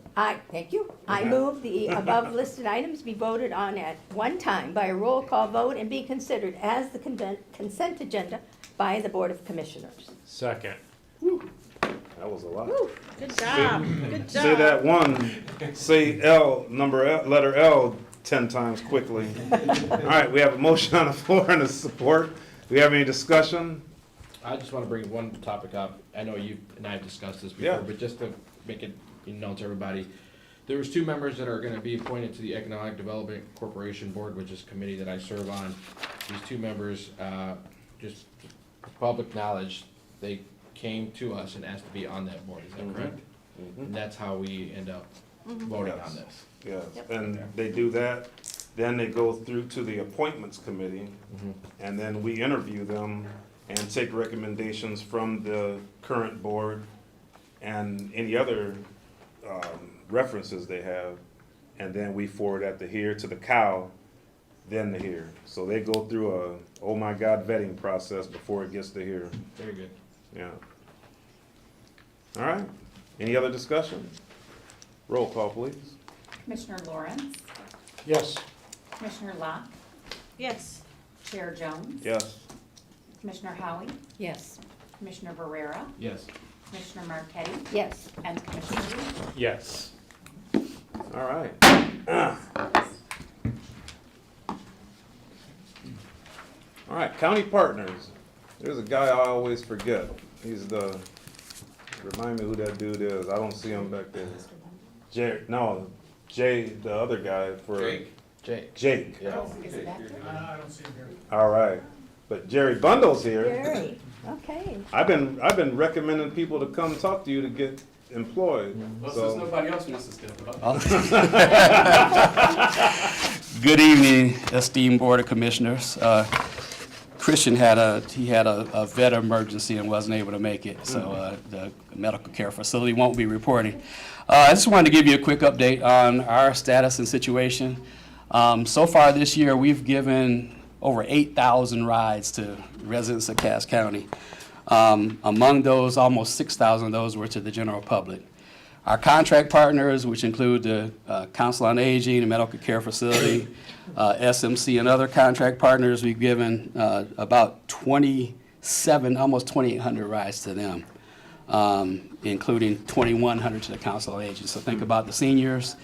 Speaker 10: Thank you. I
Speaker 1: Okay.
Speaker 10: move the above listed items be voted on at one time by a roll call vote and be considered as the consent agenda by the Board of Commissioners.
Speaker 4: Second.
Speaker 1: That was a lot.
Speaker 3: Good job, good
Speaker 1: Say that one, say letter L 10 times quickly. All right, we have a motion on the floor and a support. Do we have any discussion?
Speaker 9: I just want to bring one topic up. I know you and I have discussed this
Speaker 1: Yeah.
Speaker 9: before, but just to make it known to everybody, there was 2 members that are going to be appointed to the Economic Development Corporation Board, which is a committee that I serve on. These 2 members, just public knowledge, they came to us and asked to be on that board. Is that correct? And that's how we end up voting on this.
Speaker 1: Yes, and they do that, then they go through to the appointments committee, and then we interview them and take recommendations from the current board and any other references they have, and then we forward that to here, to the cow, then to here. So they go through a, oh my God, vetting process before it gets to here,
Speaker 9: Very good.
Speaker 1: yeah. All right, any other discussion? Roll call, please.
Speaker 3: Commissioner Lawrence,
Speaker 2: Yes.
Speaker 3: Commissioner Locke,
Speaker 7: Yes.
Speaker 3: Chair Jones,
Speaker 1: Yes.
Speaker 3: Commissioner Howie,
Speaker 7: Yes.
Speaker 3: Commissioner Barrera,
Speaker 9: Yes.
Speaker 3: Commissioner Marquetti,
Speaker 10: Yes.
Speaker 3: and Commissioner Reed.
Speaker 11: Yes.
Speaker 1: All right. All right, county partners. There's a guy I always forget. He's remind me who that dude is. I don't see him back there. Jay, the other guy for.
Speaker 9: Jake.
Speaker 1: Jake.
Speaker 9: Yeah.
Speaker 3: Is it back there?
Speaker 1: All right. But Jerry Bundle's here.
Speaker 10: Jerry, okay.
Speaker 1: I've been recommending people to come talk to you to get employed. So,
Speaker 4: nobody else wants to step up.
Speaker 13: Good evening, esteemed Board of Commissioners. Christian had a vet emergency and wasn't able to make it, so the medical care facility won't be reporting. I just wanted to give you a quick update on our status and situation. So far this year, we've given over 8,000 rides to residents of Cass County. Among those, almost 6,000 of those were to the general public. Our contract partners, which include the Council on Aging, the Medical Care Facility, SMC, and other contract partners, we've given about 27, almost 2,800 rides to them, including 2,100 to the Council on Aging. So think about the seniors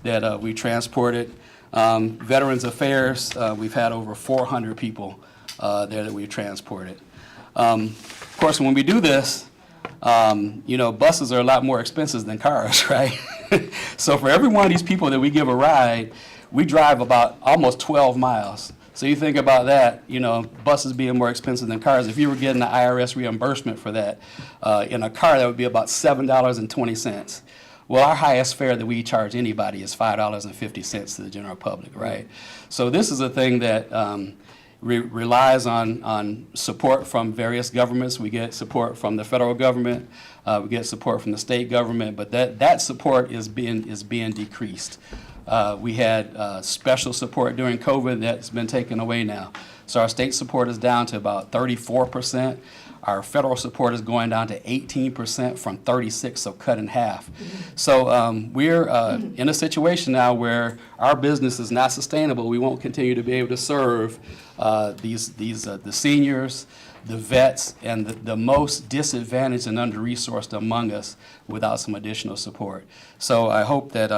Speaker 13: that we transported. Veterans Affairs, we've had over 400 people there that we've transported. Of course, when we do this, buses are a lot more expensive than cars, right? So for every one of these people that we give a ride, we drive about almost 12 miles. So you think about that, buses being more expensive than cars. If you were getting the IRS reimbursement for that, in a car, that would be about $7.20. Well, our highest fare that we charge anybody is $5.50 to the general public, right? So this is a thing that relies on support from various governments. We get support from the federal government, we get support from the state government, but that support is being decreased. We had special support during COVID that's been taken away now. So our state support is down to about 34%. Our federal support is going down to 18% from 36%, so cut in half. So we're in a situation now where our business is not sustainable. We won't continue to be able to serve the seniors, the vets, and the most disadvantaged and under-resourced among us without some additional support. So I hope that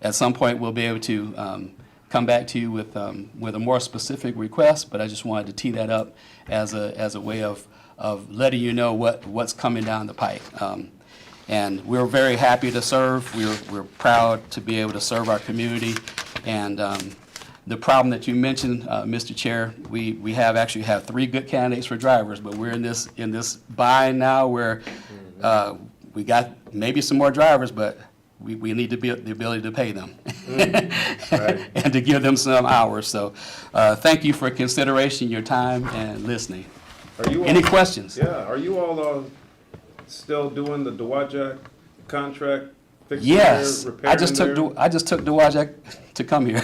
Speaker 13: at some point we'll be able to come back to you with a more specific request, but I just wanted to tee that up as a way of letting you know what's coming down the pike. And we're very happy to serve. We're proud to be able to serve our community. And the problem that you mentioned, Mr. Chair, we actually have 3 good candidates for drivers, but we're in this bind now where we got maybe some more drivers, but we need the ability to pay them and to give them some hours. So thank you for consideration, your time, and listening. Any questions?
Speaker 1: Yeah, are you all still doing the Dowagiac contract?
Speaker 13: Yes, I just took Dowagiac to come here.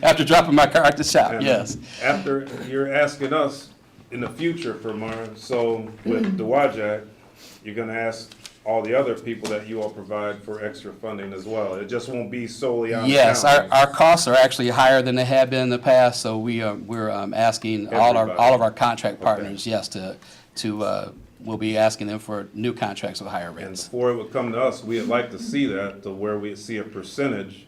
Speaker 13: After dropping my car at the shop, yes.
Speaker 1: After, you're asking us in the future for more, so with Dowagiac, you're gonna ask all the other people that you all provide for extra funding as well. It just won't be solely on the
Speaker 13: Yes,
Speaker 1: county.
Speaker 13: our costs are actually higher than they have been in the past, so we're asking all of our contract partners, yes, to we'll be asking them for new contracts with higher
Speaker 1: And
Speaker 13: rates.
Speaker 1: before it would come to us, we'd like to see that, to where we see a percentage.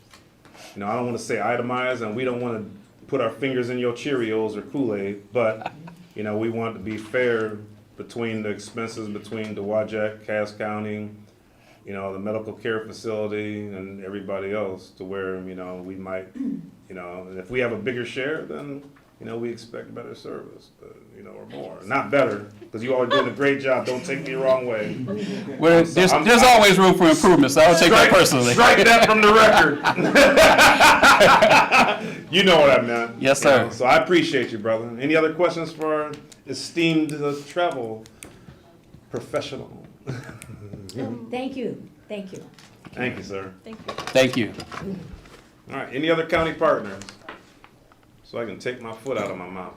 Speaker 1: You know, I don't wanna say itemized, and we don't wanna put our fingers in your Cheerios or Kool-Aid, but, you know, we want to be fair between the expenses between Dowagiac, Cass County, you know, the medical care facility and everybody else, to where, you know, we might, you know, and if we have a bigger share, then, you know, we expect better service, you know, or more. Not better, because you all are doing a great job, don't take me the wrong way.
Speaker 13: Well, there's always room for improvement, so I don't take that personally.
Speaker 1: Strike that from the record. You know what I meant.
Speaker 13: Yes,
Speaker 1: You
Speaker 13: sir.
Speaker 1: know, so I appreciate you, brother. Any other questions for our esteemed travel professional?
Speaker 10: Thank you, thank you.
Speaker 1: Thank you, sir.
Speaker 13: Thank you.
Speaker 1: All right, any other county partners? So I can take my foot out of my mouth.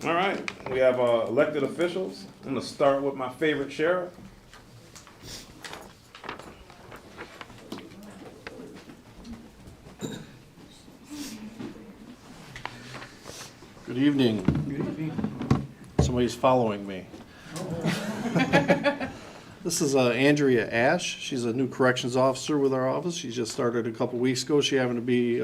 Speaker 1: All right, we have elected officials. I'm gonna start with my favorite sheriff.
Speaker 14: Good evening. Good evening. Somebody's following me. This is Andrea Ash. She's a new corrections officer with our office. She just started a couple weeks ago. She happened to be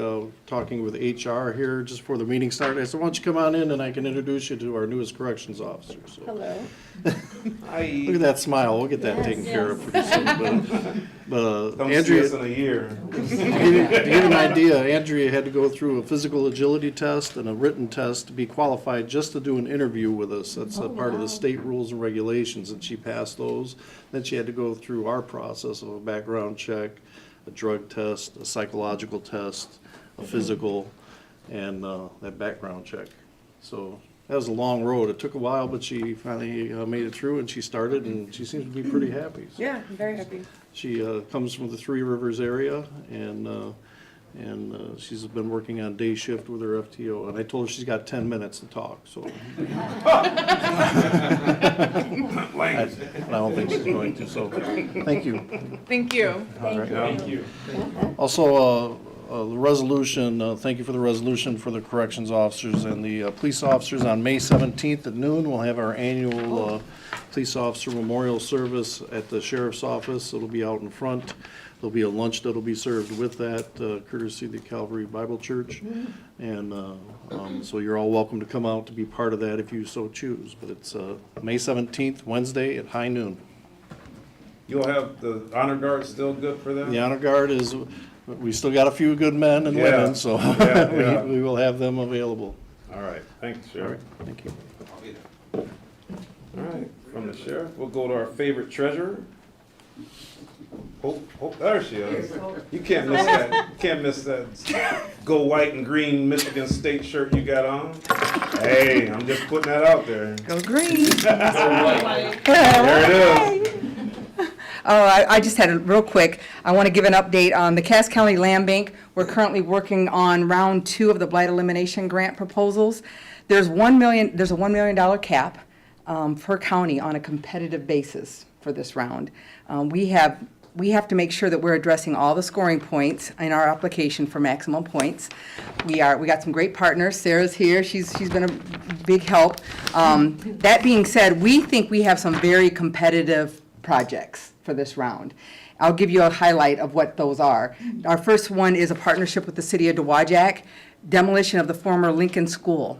Speaker 14: talking with HR here just before the meeting started. I said, why don't you come on in and I can introduce you to our newest corrections officer. So,
Speaker 10: Hello.
Speaker 14: look at that smile. We'll get that taken care of pretty soon. But
Speaker 1: Come see
Speaker 14: Andrea,
Speaker 1: us in a year.
Speaker 14: to give you an idea, Andrea had to go through a physical agility test and a written test to be qualified just to do an interview with us. That's a part of the state rules and regulations, and she passed those. Then she had to go through our process of a background check, a drug test, a psychological test, a physical, and that background check. So that was a long road. It took a while, but she finally made it through, and she started, and she seems to be pretty happy. So
Speaker 3: Yeah, I'm very happy.
Speaker 14: she comes from the Three Rivers area, and she's been working on day shift with her FTO. And I told her she's got 10 minutes to talk, so I don't think she's going to. So, thank you.
Speaker 5: Thank you.
Speaker 1: Thank you.
Speaker 14: Also, the resolution, thank you for the resolution for the corrections officers and the police officers. On May 17th at noon, we'll have our annual police officer memorial service at the sheriff's office. It'll be out in front. There'll be a lunch that'll be served with that, courtesy of the Calvary Bible Church. And so you're all welcome to come out to be part of that if you so choose. But it's May 17th, Wednesday at high noon.
Speaker 1: You'll have the honor guard still good for them?
Speaker 14: The honor guard is, we still got a few good men and
Speaker 1: Yeah.
Speaker 14: women, so
Speaker 1: Yeah.
Speaker 14: we will have them available.
Speaker 1: All right, thanks,
Speaker 14: All
Speaker 1: Sheriff.
Speaker 14: right, thank you.
Speaker 1: All right, from the sheriff, we'll go to our favorite treasurer. Oh, there she is. You can't miss that, you can't miss that go white and green Michigan State shirt you got on. Hey, I'm just putting that out there.
Speaker 3: Go green.
Speaker 1: There it is.
Speaker 15: I just had a real quick, I want to give an update on the Cass County Land Bank. We're currently working on round 2 of the blight elimination grant proposals. There's a $1 million cap per county on a competitive basis for this round. We have to make sure that we're addressing all the scoring points in our application for maximum points. We got some great partners. Sarah's here. She's been a big help. That being said, we think we have some very competitive projects for this round. I'll give you a highlight of what those are. Our first one is a partnership with the city of Dowagiac, demolition of the former Lincoln School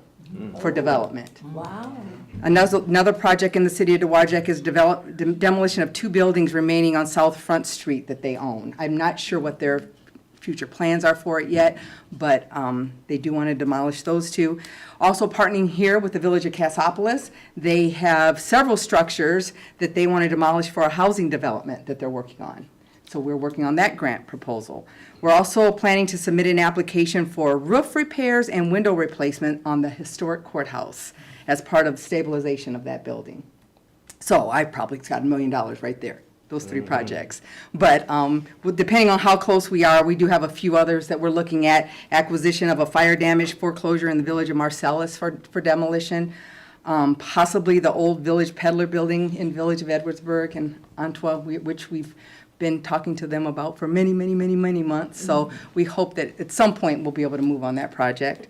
Speaker 15: for development.
Speaker 10: Wow.
Speaker 15: Another project in the city of Dowagiac is demolition of 2 buildings remaining on South Front Street that they own. I'm not sure what their future plans are for it yet, but they do want to demolish those 2. Also partnering here with the village of Cassopolis, they have several structures that they want to demolish for a housing development that they're working on. So we're working on that grant proposal. We're also planning to submit an application for roof repairs and window replacement on the historic courthouse as part of the stabilization of that building. So I probably got $1 million right there, those 3 projects. But depending on how close we are, we do have a few others that we're looking at. Acquisition of a fire damage foreclosure in the village of Marcellus for demolition. Possibly the old Village Peddler building in Village of Edwardsburg and on 12, which we've been talking to them about for many months. So we hope that at some point we'll be able to move on that project.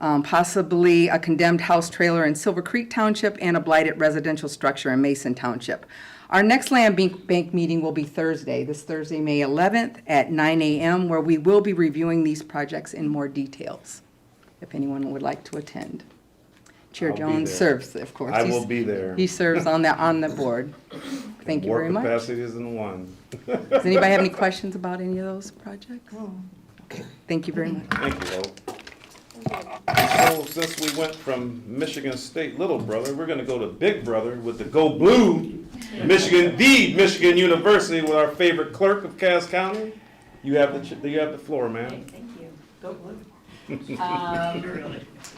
Speaker 15: possibly a condemned house trailer in Silver Creek Township, and a blighted residential structure in Mason Township. Our next land bank meeting will be Thursday, this Thursday, May 11th at 9 a.m., where we will be reviewing these projects in more details, if anyone would like to attend. Chair
Speaker 1: I'll be
Speaker 15: Jones
Speaker 1: there.
Speaker 15: serves, of course.
Speaker 1: I will be there.
Speaker 15: He serves on the board. Thank you very
Speaker 1: More
Speaker 15: much.
Speaker 1: capacity isn't one.
Speaker 15: Does anybody have any questions about any of those projects? Okay, thank you very much.
Speaker 1: Thank you, Hope. So since we went from Michigan State Little Brother, we're gonna go to Big Brother with the Go Blue, Michigan University, with our favorite clerk of Cass County. You have the floor, ma'am.
Speaker 3: Thank you. Go Blue.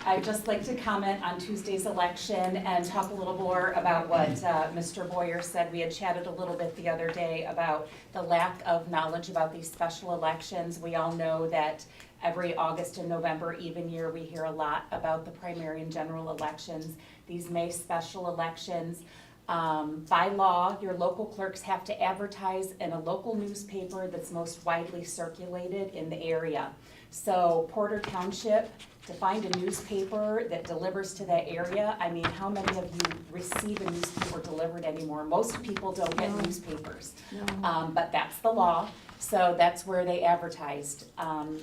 Speaker 3: I'd just like to comment on Tuesday's election and talk a little more about what Mr. Boyer said. We had chatted a little bit the other day about the lack of knowledge about these special elections. We all know that every August and November, even year, we hear a lot about the primary and general elections. These May special elections. By law, your local clerks have to advertise in a local newspaper that's most widely circulated in the area. So Porter Township, to find a newspaper that delivers to that area, I mean, how many of you receive a newspaper delivered anymore? Most people don't get newspapers, but that's the law. So that's where they advertised.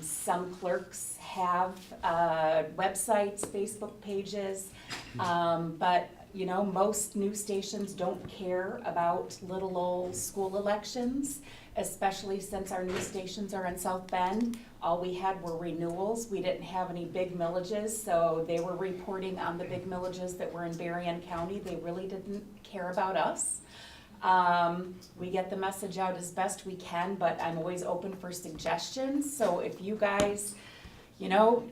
Speaker 3: Some clerks have websites, Facebook pages, but you know, most news stations don't care about little old school elections, especially since our news stations are in South Bend. All we had were renewals. We didn't have any big millages, so they were reporting on the big millages that were in Berrien County. They really didn't care about us. We get the message out as best we can, but I'm always open for suggestions. So if you guys, you know,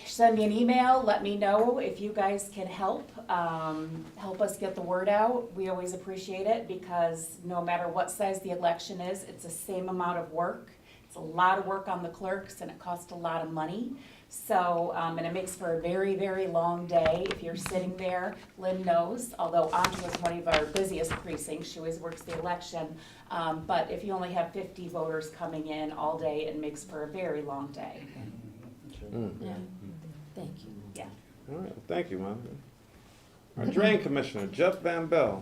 Speaker 3: send me an email, let me know if you guys can help us get the word out. We always appreciate it, because no matter what size the election is, it's the same amount of work. It's a lot of work on the clerks, and it costs a lot of money. So, and it makes for a very, very long day if you're sitting there. Lynn knows, although Andra is one of our busiest precincts, she always works the election. But if you only have 50 voters coming in all day, it makes for a very long day.
Speaker 10: Yeah. Thank you.
Speaker 3: Yeah.
Speaker 1: All right, thank you, man. Our Drain Commissioner, Jeff Van Bell.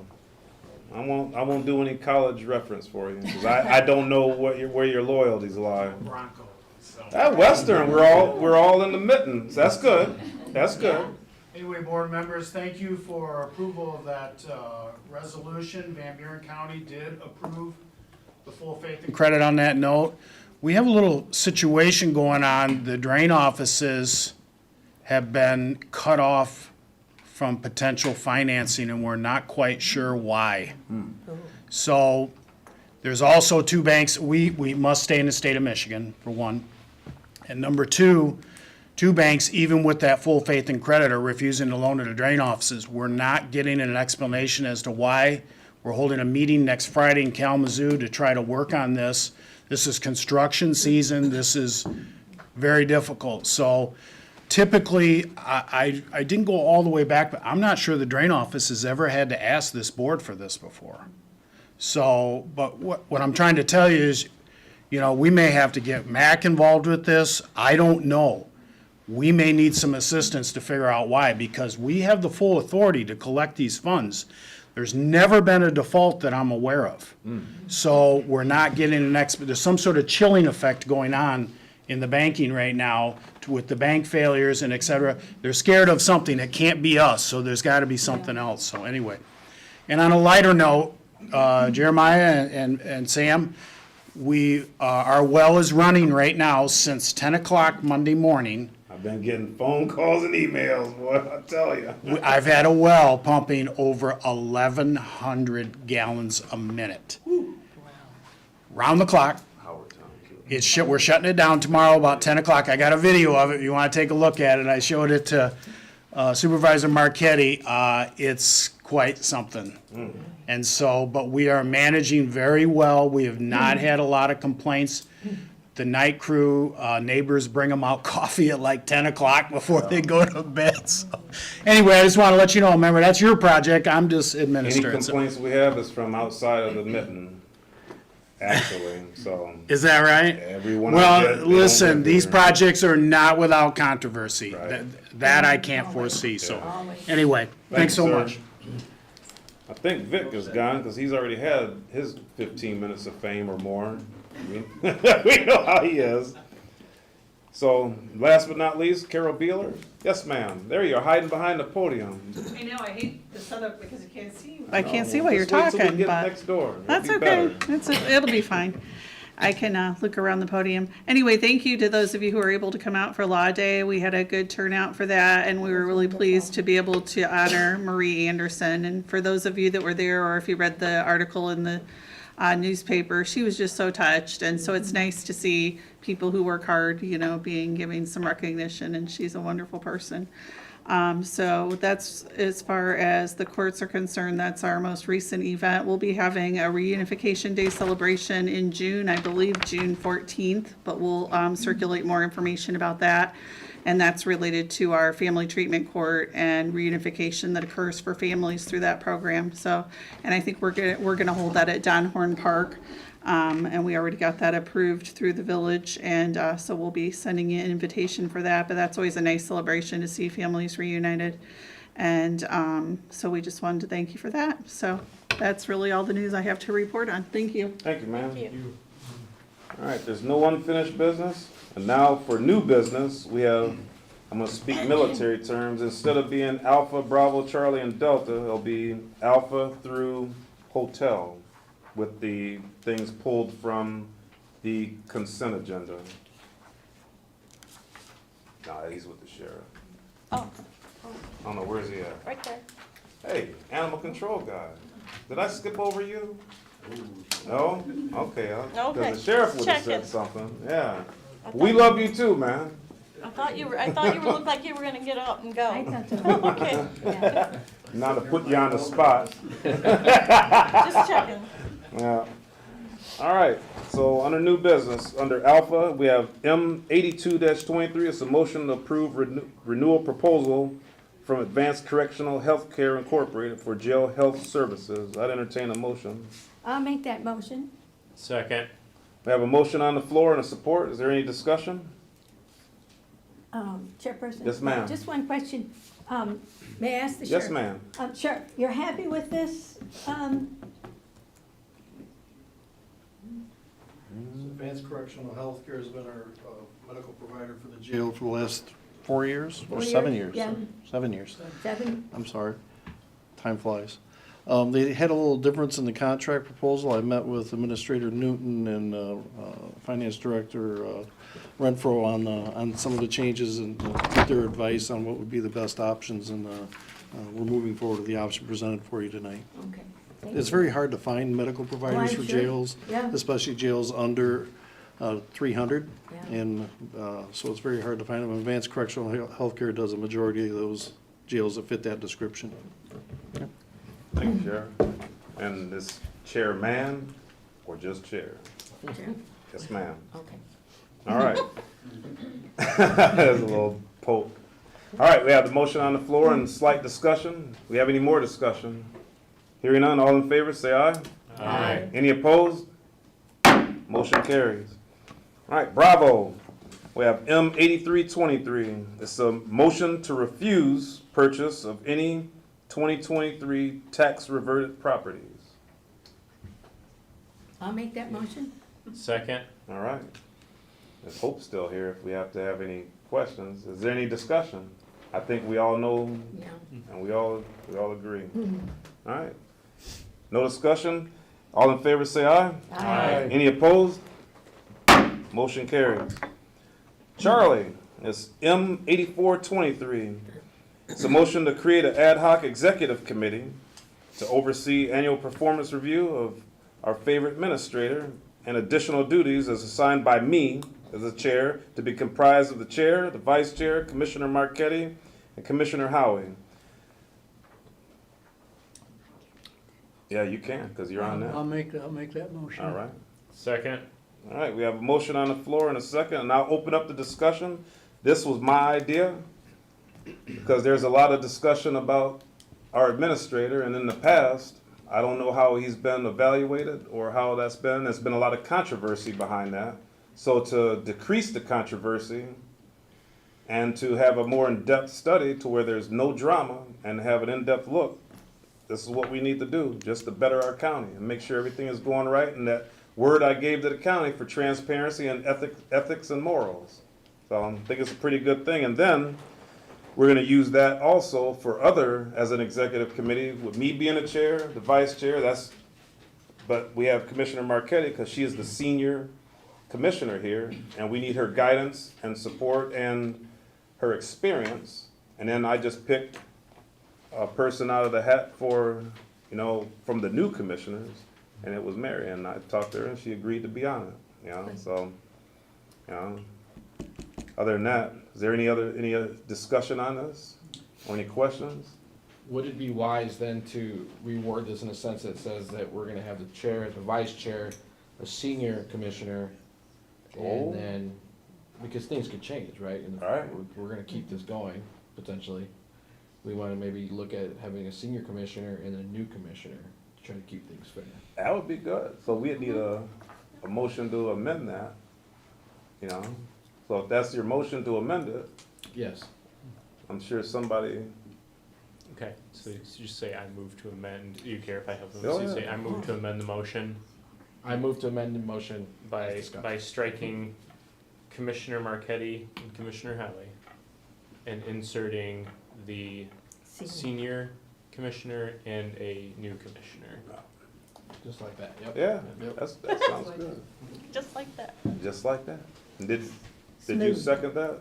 Speaker 1: I won't do any college reference for you, because I don't know where your loyalties lie.
Speaker 16: Bronco. So.
Speaker 1: At Western, we're all in the mittens. That's good. That's good.
Speaker 16: Anyway, board members, thank you for approval of that resolution. Van Buren County did approve the full faith and credit on that note. We have a little situation going on. The drain offices have been cut off from potential financing, and we're not quite sure why. So there's also two banks. We must stay in the state of Michigan, for one. And number two banks, even with that full faith and credit, are refusing to loan to the drain offices. We're not getting an explanation as to why. We're holding a meeting next Friday in Kalamazoo to try to work on this. This is construction season. This is very difficult. So typically, I didn't go all the way back, but I'm not sure the drain office has ever had to ask this board for this before. So, but what I'm trying to tell you is, you know, we may have to get MAC involved with this. I don't know. We may need some assistance to figure out why, because we have the full authority to collect these funds. There's never been a default that I'm aware of. So we're not getting there's some sort of chilling effect going on in the banking right now with the bank failures and et cetera. They're scared of something. It can't be us, so there's got to be something else. So anyway, and on a lighter note, Jeremiah and Sam, our well is running right now since 10 o'clock Monday morning.
Speaker 1: I've been getting phone calls and emails, boy, I tell you.
Speaker 16: I've had a well pumping over 1,100 gallons a minute. Round the clock. We're shutting it down tomorrow about 10 o'clock. I got a video of it if you want to take a look at it. I showed it to Supervisor Marchetti. It's quite something. And so, but we are managing very well. We have not had a lot of complaints. The night crew, neighbors bring them out coffee at like 10 o'clock before they go to bed. So, anyway, I just want to let you know, remember, that's your project. I'm just
Speaker 1: Any
Speaker 16: administering.
Speaker 1: complaints we have is from outside of the mitten. actually, so.
Speaker 16: Is that right?
Speaker 1: Everyone I get, they
Speaker 16: Well,
Speaker 1: don't
Speaker 16: listen,
Speaker 1: live
Speaker 16: these
Speaker 1: here.
Speaker 16: projects are not without controversy.
Speaker 1: Right.
Speaker 16: That I can't foresee, so,
Speaker 10: Always.
Speaker 16: anyway, thanks so
Speaker 1: sir.
Speaker 16: much.
Speaker 1: I think Vic is gone, because he's already had his 15 minutes of fame or more. We know how he is. So, last but not least, Carol Beeler. Yes, ma'am. There you are, hiding behind the podium.
Speaker 5: I know, I hate the setup because you can't see.
Speaker 7: I can't see what you're
Speaker 1: Just wait till we
Speaker 7: talking,
Speaker 1: get
Speaker 7: but
Speaker 1: next door. It'll
Speaker 5: That's
Speaker 1: be
Speaker 5: okay.
Speaker 1: better.
Speaker 5: It'll be fine. I can look around the podium. Anyway, thank you to those of you who were able to come out for Law Day. We had a good turnout for that, and we were really pleased to be able to honor Marie Anderson. And for those of you that were there, or if you read the article in the newspaper, she was just so touched. And so it's nice to see people who work hard, being given some recognition, and she's a wonderful person. So that's, as far as the courts are concerned, that's our most recent event. We'll be having a Reunification Day celebration in June, I believe June 14th, but we'll circulate more information about that. And that's related to our family treatment court and reunification that occurs for families through that program. So, and I think we're gonna hold that at Don Horn Park. And we already got that approved through the village, and so we'll be sending you an invitation for that. But that's always a nice celebration to see families reunited. And so we just wanted to thank you for that. So that's really all the news I have to report on. Thank you.
Speaker 1: Thank you, ma'am. All right, there's no unfinished business. And now for new business, we have, I'm gonna speak military terms. Instead of being Alpha, Bravo, Charlie, and Delta, it'll be Alpha through Hotel, with the things pulled from the consent agenda. Nah, he's with the sheriff.
Speaker 10: Oh,
Speaker 1: I don't know, where's he at?
Speaker 10: right there.
Speaker 1: Hey, animal control guy. Did I skip over you? No? Okay,
Speaker 17: Okay,
Speaker 1: because the sheriff would have said
Speaker 17: checking.
Speaker 1: something, yeah. We love you too, man.
Speaker 17: I thought you looked like you were gonna get up and
Speaker 10: I
Speaker 17: go.
Speaker 10: thought so.
Speaker 17: Okay,
Speaker 10: Yeah.
Speaker 1: Not to put you on the spot.
Speaker 17: just checking.
Speaker 1: Yeah. All right, so under new business, under Alpha, we have M 82-23. It's a motion to approve renewal proposal from Advanced Correctional Healthcare Incorporated for jail health services. I'd entertain a motion.
Speaker 10: I'll make that motion.
Speaker 4: Second.
Speaker 1: We have a motion on the floor and a support. Is there any discussion?
Speaker 10: Chairperson?
Speaker 1: Yes, ma'am.
Speaker 10: Just one question. May I ask the
Speaker 1: Yes,
Speaker 10: sheriff?
Speaker 1: ma'am.
Speaker 10: Sure, you're happy with this?
Speaker 14: Advanced Correctional Healthcare has been our medical provider for the jail for the last 4 years, or
Speaker 10: 4
Speaker 14: 7
Speaker 10: years?
Speaker 14: years?
Speaker 10: Yeah.
Speaker 14: 7 years.
Speaker 10: 7?
Speaker 14: I'm sorry. Time flies. They had a little difference in the contract proposal. I met with Administrator Newton and Finance Director Renfro on some of the changes and get their advice on what would be the best options, and we're moving forward with the option presented for you tonight.
Speaker 10: Okay. Thank
Speaker 14: It's
Speaker 10: you.
Speaker 14: very hard to find medical providers
Speaker 10: I'm
Speaker 14: for
Speaker 10: sure.
Speaker 14: jails,
Speaker 10: Yeah.
Speaker 14: especially jails under 300.
Speaker 10: Yeah.
Speaker 14: And so it's very hard to find them. Advanced Correctional Healthcare does a majority of those jails that fit that description.
Speaker 1: Thank you, Sheriff. And this chairman or just chair?
Speaker 10: Chair.
Speaker 1: Yes, ma'am.
Speaker 10: Okay.
Speaker 1: All right. There's a little poke. All right, we have the motion on the floor and slight discussion. We have any more discussion? Hearing none, all in favor, say aye.
Speaker 4: Aye.
Speaker 1: Any opposed? Motion carries. All right, Bravo. We have M 8323. It's a motion to refuse purchase of any 2023 tax reverted properties.
Speaker 10: I'll make that motion.
Speaker 4: Second.
Speaker 1: All right. Is Hope still here if we have to have any questions? Is there any discussion? I think we all know
Speaker 10: Yeah.
Speaker 1: and we all agree. All right. No discussion? All in favor say aye.
Speaker 10: Aye.
Speaker 1: Any opposed? Motion carries. Charlie, it's M 8423. It's a motion to create an ad hoc executive committee to oversee annual performance review of our favorite administrator and additional duties as assigned by me as the chair, to be comprised of the chair, the vice chair, Commissioner Marchetti, and Commissioner Howie. Yeah, you can, because you're on
Speaker 2: I'll
Speaker 1: that.
Speaker 2: make that motion.
Speaker 1: All right.
Speaker 4: Second.
Speaker 1: All right, we have a motion on the floor in a second, and I'll open up the discussion. This was my idea, because there's a lot of discussion about our administrator, and in the past, I don't know how he's been evaluated or how that's been. There's been a lot of controversy behind that. So to decrease the controversy and to have a more in-depth study to where there's no drama and have an in-depth look, this is what we need to do just to better our county and make sure everything is going right and that word I gave to the county for transparency and ethics and morals. So I think it's a pretty good thing. And then we're gonna use that also for other, as an executive committee, with me being the chair, the vice chair, but we have Commissioner Marquetti because she is the senior commissioner here and we need her guidance and support and her experience. And then I just picked a person out of the hat for, from the new commissioners, and it was Mary, and I talked to her and she agreed to be on it, so, other than that, is there any other discussion on this, or any questions?
Speaker 9: Would it be wise then to reword this in a sense that says that we're gonna have the chair, the vice chair, a senior commissioner,
Speaker 1: Oh.
Speaker 9: and then, because things could change, right? And
Speaker 1: Right.
Speaker 9: we're gonna keep this going, potentially. We wanna maybe look at having a senior commissioner and a new commissioner to try to keep things fair.
Speaker 1: That would be good, so we'd need a motion to amend that, so if that's your motion to amend it,
Speaker 9: Yes.
Speaker 1: I'm sure somebody,
Speaker 18: Okay, so just say I move to amend, do you care if I help them?
Speaker 1: Oh,
Speaker 18: So you
Speaker 1: yeah.
Speaker 18: say I move to amend the motion
Speaker 9: I move to amend the motion.
Speaker 18: by striking Commissioner Marquetti and Commissioner Howie and inserting the senior commissioner and a new commissioner.
Speaker 9: Just like that, yep.
Speaker 1: yeah,
Speaker 9: Yep.
Speaker 1: that sounds good,
Speaker 17: Just like that.
Speaker 1: just like that. Did you
Speaker 10: Smooth.
Speaker 1: second that?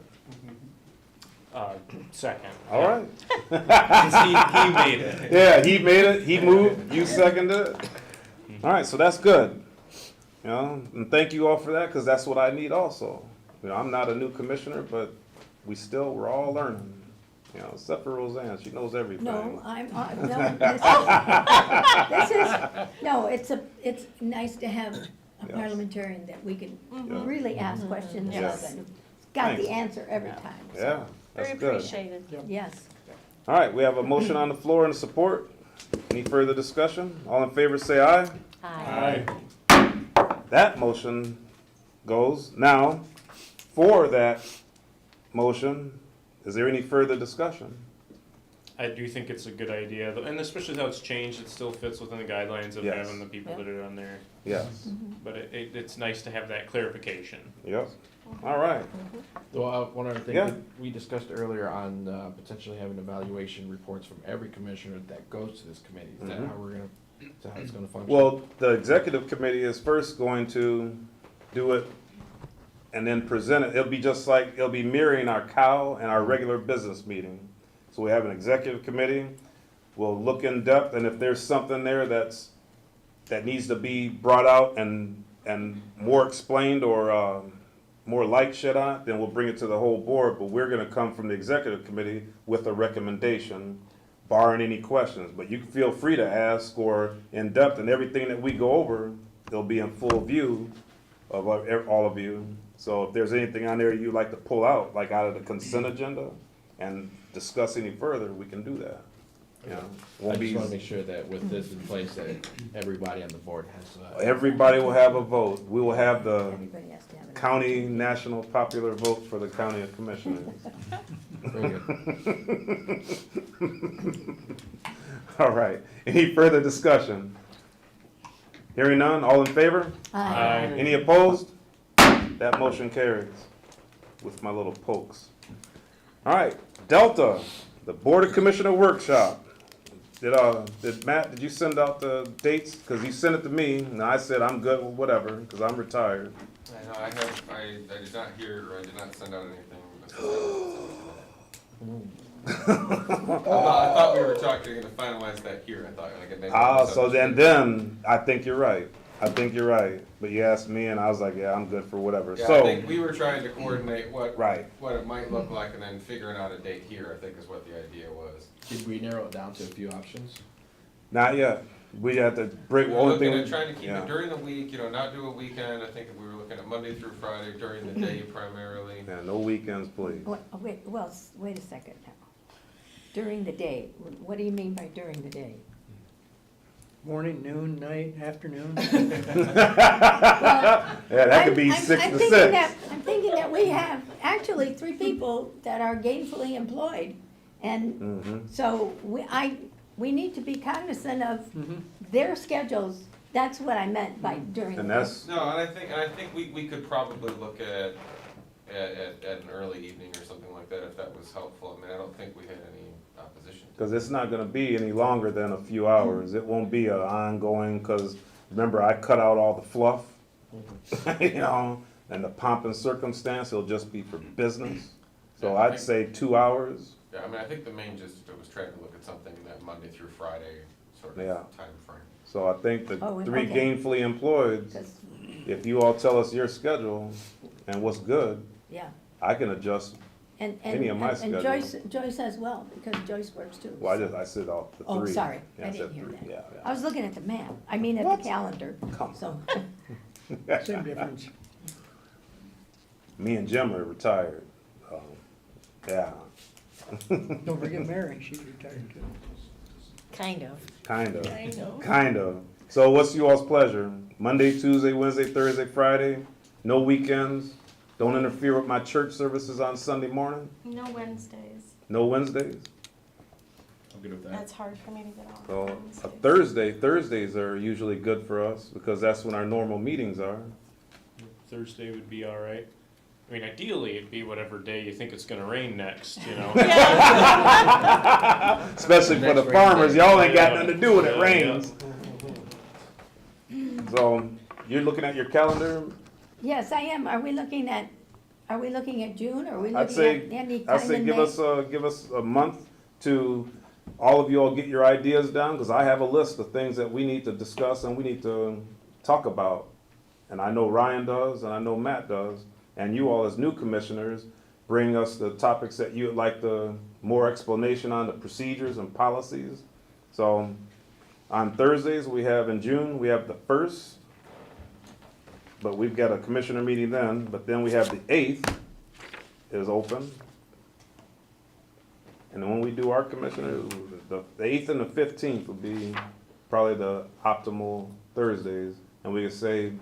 Speaker 18: Second.
Speaker 1: All right.
Speaker 18: He made it.
Speaker 1: Yeah, he made it, he moved, you seconded it. All right, so that's good. And thank you all for that, because that's what I need also. I'm not a new commissioner, but we're all learning. Except for Roseanne, she knows everything.
Speaker 10: No, it's nice to have a
Speaker 1: Yes.
Speaker 10: parliamentarian that we can
Speaker 1: Yeah.
Speaker 10: really ask questions
Speaker 1: Yes.
Speaker 10: of and got the
Speaker 1: Thanks.
Speaker 10: answer every time. So,
Speaker 1: Yeah, that's
Speaker 17: Very
Speaker 1: good.
Speaker 17: appreciated.
Speaker 10: yes.
Speaker 1: All right, we have a motion on the floor and support. Any further discussion? All in favor say aye.
Speaker 17: Aye.
Speaker 1: That motion goes. Now, for that motion, is there any further discussion?
Speaker 18: I do think it's a good idea, and especially how it's changed, it still fits within the guidelines of
Speaker 1: Yes.
Speaker 18: having the people that are on there.
Speaker 1: Yes.
Speaker 18: But it's nice to have that clarification.
Speaker 1: Yep. All right.
Speaker 9: Well, one other thing,
Speaker 1: Yeah.
Speaker 9: that we discussed earlier on potentially having evaluation reports from every commissioner that goes to this committee. Is that
Speaker 1: Mhm.
Speaker 9: how is that how it's gonna function?
Speaker 1: Well, the executive committee is first going to do it and then present it. It'll be mirroring our COW and our regular business meeting. So we have an executive committee, we'll look in depth, and if there's something there that needs to be brought out and more explained or more light shed on it, then we'll bring it to the whole board, but we're gonna come from the executive committee with a recommendation, barring any questions. But you can feel free to ask or in depth, and everything that we go over, it'll be in full view of all of you. So if there's anything on there you'd like to pull out, like out of the consent agenda, and discuss any further, we can do that.
Speaker 9: I
Speaker 1: Won't
Speaker 9: just
Speaker 1: be,
Speaker 9: wanna make sure that with this in place, that everybody on the board has.
Speaker 1: everybody will have a vote. We will have the
Speaker 10: Everybody has to have it.
Speaker 1: county national popular vote for the county of commissioners.
Speaker 9: Very good.
Speaker 1: All right, any further discussion? Hearing none, all in favor?
Speaker 10: Aye.
Speaker 1: Any opposed? That motion carries with my little pokes. All right, Delta, the Board of Commissioner Workshop. Did you send out the dates? Because you sent it to me, and I said I'm good with whatever, because I'm retired.
Speaker 19: I did not hear, or I did not send out anything. I thought we were going to finalize that here, I thought.
Speaker 1: So then, I think you're right. But you asked me, and I was like, yeah, I'm good for whatever.
Speaker 19: Yeah,
Speaker 1: So,
Speaker 19: I think we were trying to coordinate what it might look like, and then figuring out a date here, I think is what the idea was.
Speaker 9: Did we narrow it down to a few options?
Speaker 1: not yet. We had to break,
Speaker 19: We were
Speaker 1: only
Speaker 19: looking
Speaker 1: thing.
Speaker 19: at trying to keep
Speaker 1: yeah.
Speaker 19: it during the week, not do a weekend. I think we were looking at Monday through Friday during the day primarily.
Speaker 1: Yeah, no weekends, please.
Speaker 10: Wait a second now. During the day, what do you mean by during the day?
Speaker 2: Morning, noon, night, afternoon?
Speaker 1: Yeah, that could be
Speaker 10: I'm
Speaker 1: 6 to
Speaker 10: thinking
Speaker 1: 6.
Speaker 10: I'm thinking that we have actually 3 people that are gainfully employed. And so we need to be cognizant of their schedules. That's what I meant by during.
Speaker 1: And that's,
Speaker 19: No, and I think we could probably look at an early evening or something like that if that was helpful. I mean, I don't think we had any opposition.
Speaker 1: because it's not gonna be any longer than a few hours. It won't be a ongoing, because remember, I cut out all the fluff, you know, and the pomp and circumstance, it'll just be for business. So
Speaker 19: Yeah, I
Speaker 1: I'd
Speaker 19: think-
Speaker 1: say 2 hours.
Speaker 19: Yeah, I mean, I think the main gist of it was trying to look at something that Monday through Friday sort of
Speaker 1: Yeah.
Speaker 19: time frame.
Speaker 1: So I think the
Speaker 10: Oh,
Speaker 1: 3
Speaker 10: okay.
Speaker 1: gainfully employed,
Speaker 10: 'Cause-
Speaker 1: if you all tell us your schedule and what's good,
Speaker 10: Yeah.
Speaker 1: I can adjust.
Speaker 10: And
Speaker 1: Any of my
Speaker 10: and
Speaker 1: schedule.
Speaker 10: Joyce as well, because Joyce works too.
Speaker 1: Well, I said all the 3.
Speaker 10: Oh, sorry,
Speaker 1: Yeah,
Speaker 10: I
Speaker 1: said
Speaker 10: didn't hear
Speaker 1: 3.
Speaker 10: that.
Speaker 1: Yeah,
Speaker 10: I was looking at the map, I mean at the calendar,
Speaker 1: Come
Speaker 10: so.
Speaker 1: yeah.
Speaker 2: Same difference.
Speaker 1: Me and Jim are retired. Yeah,
Speaker 2: Don't forget Mary, she's retired too.
Speaker 17: Kind of.
Speaker 1: kind of.
Speaker 17: I know.
Speaker 1: Kind of. So what's you all's pleasure? Monday, Tuesday, Wednesday, Thursday, Friday? No weekends? Don't interfere with my church services on Sunday morning?
Speaker 17: No Wednesdays.
Speaker 1: No Wednesdays?
Speaker 9: I'm good with that.
Speaker 17: That's hard for me to get off.
Speaker 1: So
Speaker 17: on
Speaker 1: a
Speaker 17: Wednesdays.
Speaker 1: Thursdays are usually good for us because that's when our normal meetings are.
Speaker 18: Thursday would be all right. I mean, ideally, it'd be whatever day you think it's gonna rain next, you know?
Speaker 1: Especially for the
Speaker 9: Next rainy
Speaker 1: farmers,
Speaker 9: day.
Speaker 1: y'all ain't got nothing to do with it,
Speaker 18: Yeah,
Speaker 1: rains. So you're looking at your calendar?
Speaker 10: Yes, I am, are we looking at June, or are we
Speaker 1: I'd
Speaker 10: looking
Speaker 1: say,
Speaker 10: at any
Speaker 1: I'd
Speaker 10: time
Speaker 1: say
Speaker 10: in
Speaker 1: give
Speaker 10: May?
Speaker 1: give us a month to, all of you all get your ideas down, because I have a list of things that we need to discuss and we need to talk about. And I know Ryan does, and I know Matt does, and you all as new commissioners, bring us the topics that you would like the more explanation on, the procedures and policies. So on Thursdays, we have in June, we have the 1st, but we've got a commissioner meeting then, but then we have the 8th is open. And then when we do our commissioner, the 8th and the 15th will be probably the optimal Thursdays, and we could say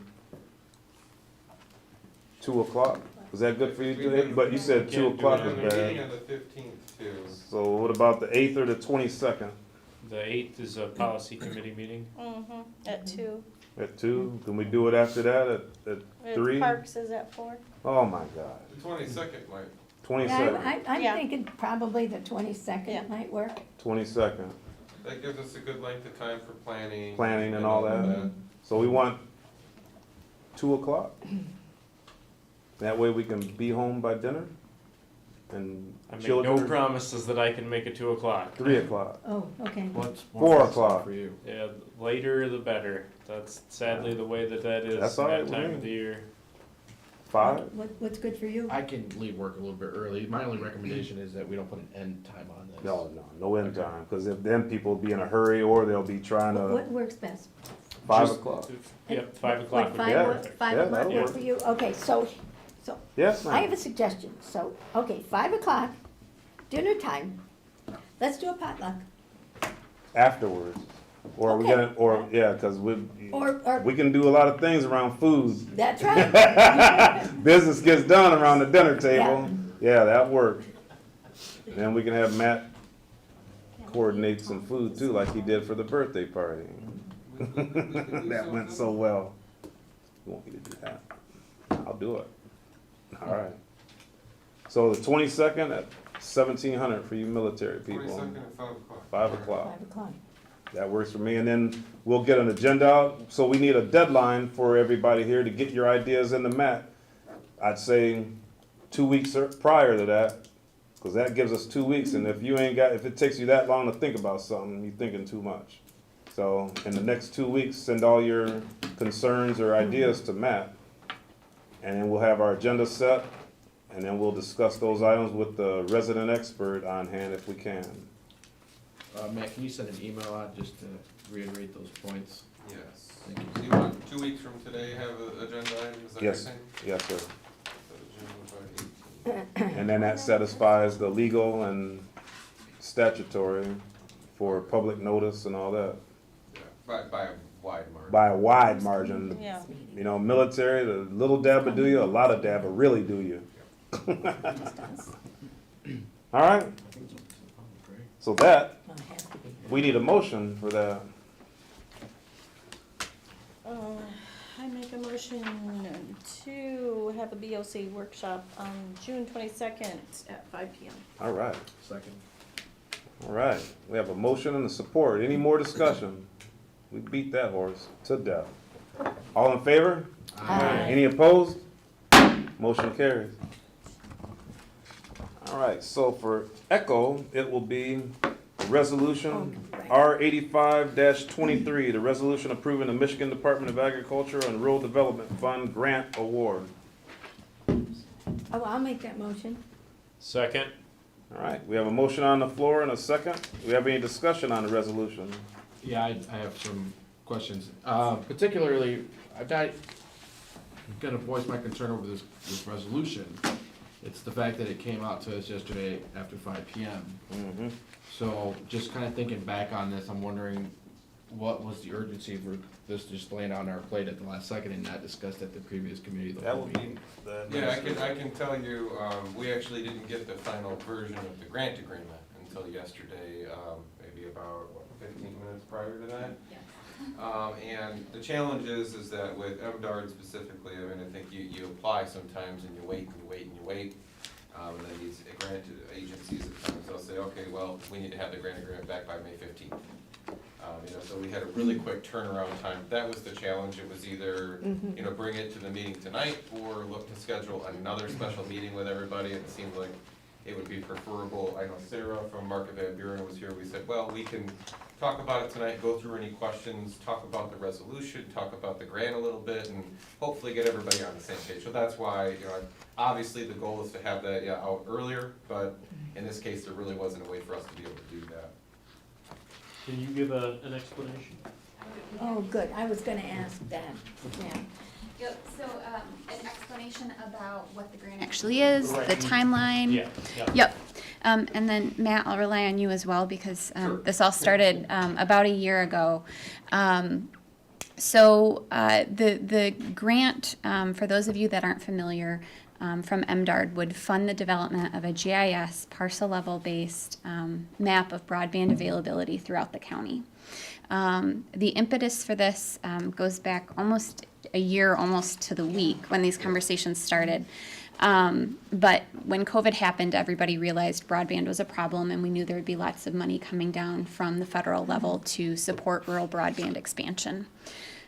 Speaker 1: 2 o'clock. Is that good for you, Jay? But you said 2 o'clock
Speaker 19: Yeah,
Speaker 1: is
Speaker 19: they're meeting
Speaker 1: bad.
Speaker 19: on the 15th too.
Speaker 1: So what about the 8th or the 22nd
Speaker 18: The 8th is a policy committee meeting.
Speaker 17: Mm-hmm, at 2.
Speaker 1: at 2? Can we do it after that at 3?
Speaker 17: Parks is at 4.
Speaker 1: Oh my God,
Speaker 19: The 22nd might.
Speaker 1: 22nd,
Speaker 10: I'm
Speaker 17: Yeah.
Speaker 10: thinking probably the 22nd
Speaker 17: Yeah.
Speaker 10: might work.
Speaker 1: 22nd,
Speaker 19: That gives us a good length of time for planning.
Speaker 1: planning and all that. So we want 2 o'clock? That way we can be home by dinner? And
Speaker 18: I make
Speaker 1: children?
Speaker 18: no promises that I can make it 2 o'clock.
Speaker 1: 3 o'clock,
Speaker 10: Oh, okay.
Speaker 9: What's
Speaker 1: 4
Speaker 9: more
Speaker 1: o'clock.
Speaker 9: for you?
Speaker 18: Yeah, later the better. That's sadly the way that is
Speaker 1: That's all right
Speaker 18: that
Speaker 1: with
Speaker 18: time
Speaker 1: me.
Speaker 18: of the year.
Speaker 1: 5?
Speaker 10: What's good for you?
Speaker 9: I can leave work a little bit early. My only recommendation is that we don't put an end time on this.
Speaker 1: No end time, because if then people will be in a hurry or they'll be trying
Speaker 10: What
Speaker 1: to,
Speaker 10: works best?
Speaker 1: 5
Speaker 18: Just-
Speaker 1: o'clock.
Speaker 18: Yep, 5 o'clock would be
Speaker 10: Five work,
Speaker 18: perfect.
Speaker 10: 5
Speaker 1: Yeah,
Speaker 10: o'clock
Speaker 1: that'll
Speaker 10: work
Speaker 1: work.
Speaker 10: for you? Okay, so
Speaker 1: Yes,
Speaker 10: I have
Speaker 1: ma'am.
Speaker 10: a suggestion. So, okay, 5 o'clock, dinner time. Let's do a potluck.
Speaker 1: Afterwards. Or are we
Speaker 10: Okay.
Speaker 1: gonna, or, yeah, because we
Speaker 10: Or,
Speaker 1: can do a lot of things around food.
Speaker 10: that's right.
Speaker 1: Business gets done around the dinner table. Yeah, that worked. Then we can have Matt coordinate some food too, like he did for the birthday party. That went so well. You want me to do that? I'll do it. All right. So the 22nd at 1700 for you military people.
Speaker 19: 22nd at 5 o'clock.
Speaker 1: 5 o'clock.
Speaker 10: 5 o'clock.
Speaker 1: That works for me, and then we'll get an agenda out, so we need a deadline for everybody here to get your ideas in the mat. I'd say 2 weeks prior to that, because that gives us 2 weeks, and if it takes you that long to think about something, you're thinking too much. So, in the next 2 weeks, send all your concerns or ideas to Matt, and then we'll have our agenda set, and then we'll discuss those items with the resident expert on hand if we can.
Speaker 9: Matt, can you send an email out just to reiterate those points?
Speaker 19: Yes.
Speaker 9: Thank you.
Speaker 19: So you want 2 weeks from today, have an agenda item, is that what you're
Speaker 1: Yes,
Speaker 19: saying?
Speaker 1: yes, sir.
Speaker 19: So June by 18th.
Speaker 1: And then that satisfies the legal and statutory for public notice and all that.
Speaker 19: By a wide margin.
Speaker 1: by a wide margin.
Speaker 17: Yeah.
Speaker 1: You know, military, the little dab will do you, a lot of dab will really do you. All right. So that, we need a motion for that.
Speaker 17: I make a motion to have a BOC workshop on June 22nd at 5 p.m.
Speaker 1: All right.
Speaker 9: Second.
Speaker 1: All right. We have a motion and a support. Any more discussion? We beat that horse to death. All in favor?
Speaker 3: Aye.
Speaker 1: Any opposed? Motion carries. All right, so for Echo, it will be Resolution R85-23, the resolution approving the Michigan Department of Agriculture and Rural Development Fund Grant Award.
Speaker 10: Oh, I'll make that motion.
Speaker 18: Second.
Speaker 1: All right, we have a motion on the floor and a second. Do we have any discussion on the resolution?
Speaker 9: Yeah, I have some questions. Particularly, I'm gonna voice my concern over this resolution. It's the fact that it came out to us yesterday after 5 p.m.
Speaker 1: Mm-hmm.
Speaker 9: So just kind of thinking back on this, I'm wondering what was the urgency for this just laying on our plate at the last second and not discussed at the previous committee of the
Speaker 1: That
Speaker 9: whole
Speaker 1: will be
Speaker 9: meeting?
Speaker 19: Yeah, I can tell you, we actually didn't get the final version of the grant agreement until yesterday, maybe about, 15 minutes prior to that? And the challenge is that with MDARD specifically, I mean, I think you apply sometimes and you wait and you wait and you wait. And then these grant agencies at times, they'll say, okay, well, we need to have the grant agreement back by May 15th. So we had a really quick turnaround time. That was the challenge. It was either, bring it to the meeting tonight or look to schedule another special meeting with everybody. And it seemed like it would be preferable. I know Sarah from Market Van Buren was here. We said, well, we can talk about it tonight, go through any questions, talk about the resolution, talk about the grant a little bit, and hopefully get everybody on the same page. So that's why, obviously the goal is to have that out earlier, but in this case, there really wasn't a way for us to be able to do that.
Speaker 18: Can you give an explanation?
Speaker 10: Oh, good, I was gonna ask that, yeah.
Speaker 20: Yep, so, an explanation about what the grant actually is, the timeline.
Speaker 18: Yeah.
Speaker 20: Yep, and then Matt, I'll rely on you as well, because, this all started, about a year ago. So, the grant, for those of you that aren't familiar, from MDARD would fund the development of a GIS parcel level based, map of broadband availability throughout the county. The impetus for this, goes back almost a year, almost to the week, when these conversations started. But when COVID happened, everybody realized broadband was a problem, and we knew there would be lots of money coming down from the federal level to support rural broadband expansion.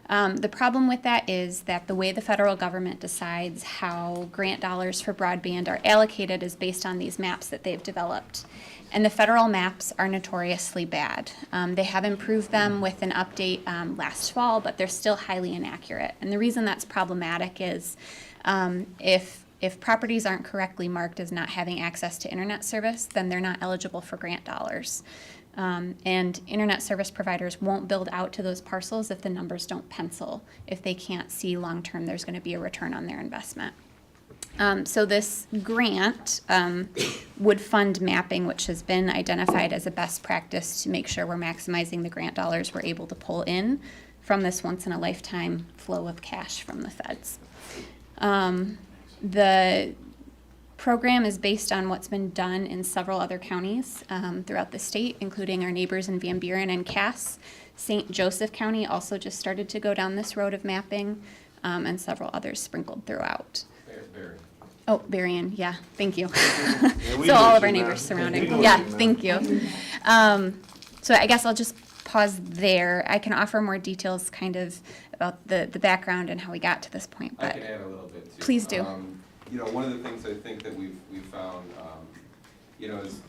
Speaker 20: The problem with that is that the way the federal government decides how grant dollars for broadband are allocated is based on these maps that they've developed. And the federal maps are notoriously bad. They have improved them with an update last fall, but they're still highly inaccurate. And the reason that's problematic is if properties aren't correctly marked as not having access to internet service, then they're not eligible for grant dollars. And internet service providers won't build out to those parcels if the numbers don't pencil, if they can't see long-term there's going to be a return on their investment. So this grant would fund mapping, which has been identified as a best practice to make sure we're maximizing the grant dollars we're able to pull in from this once-in-a-lifetime flow of cash from the feds. The program is based on what's been done in several other counties throughout the state, including our neighbors in Van Buren and Cass. St. Joseph County also just started to go down this road of mapping, and several others sprinkled throughout.
Speaker 19: Barry.
Speaker 20: Oh, Berrien, yeah, thank you.
Speaker 1: we
Speaker 20: So all
Speaker 1: know
Speaker 20: of our
Speaker 1: you,
Speaker 20: neighbors
Speaker 1: man.
Speaker 20: surrounding,
Speaker 1: We know
Speaker 20: yeah,
Speaker 1: you, man.
Speaker 20: thank you. So I guess I'll just pause there. I can offer more details kind of about the background and how we got to this point,
Speaker 19: I
Speaker 20: but
Speaker 19: can add a little bit too.
Speaker 20: please do.
Speaker 19: One of the things I think that we've found, is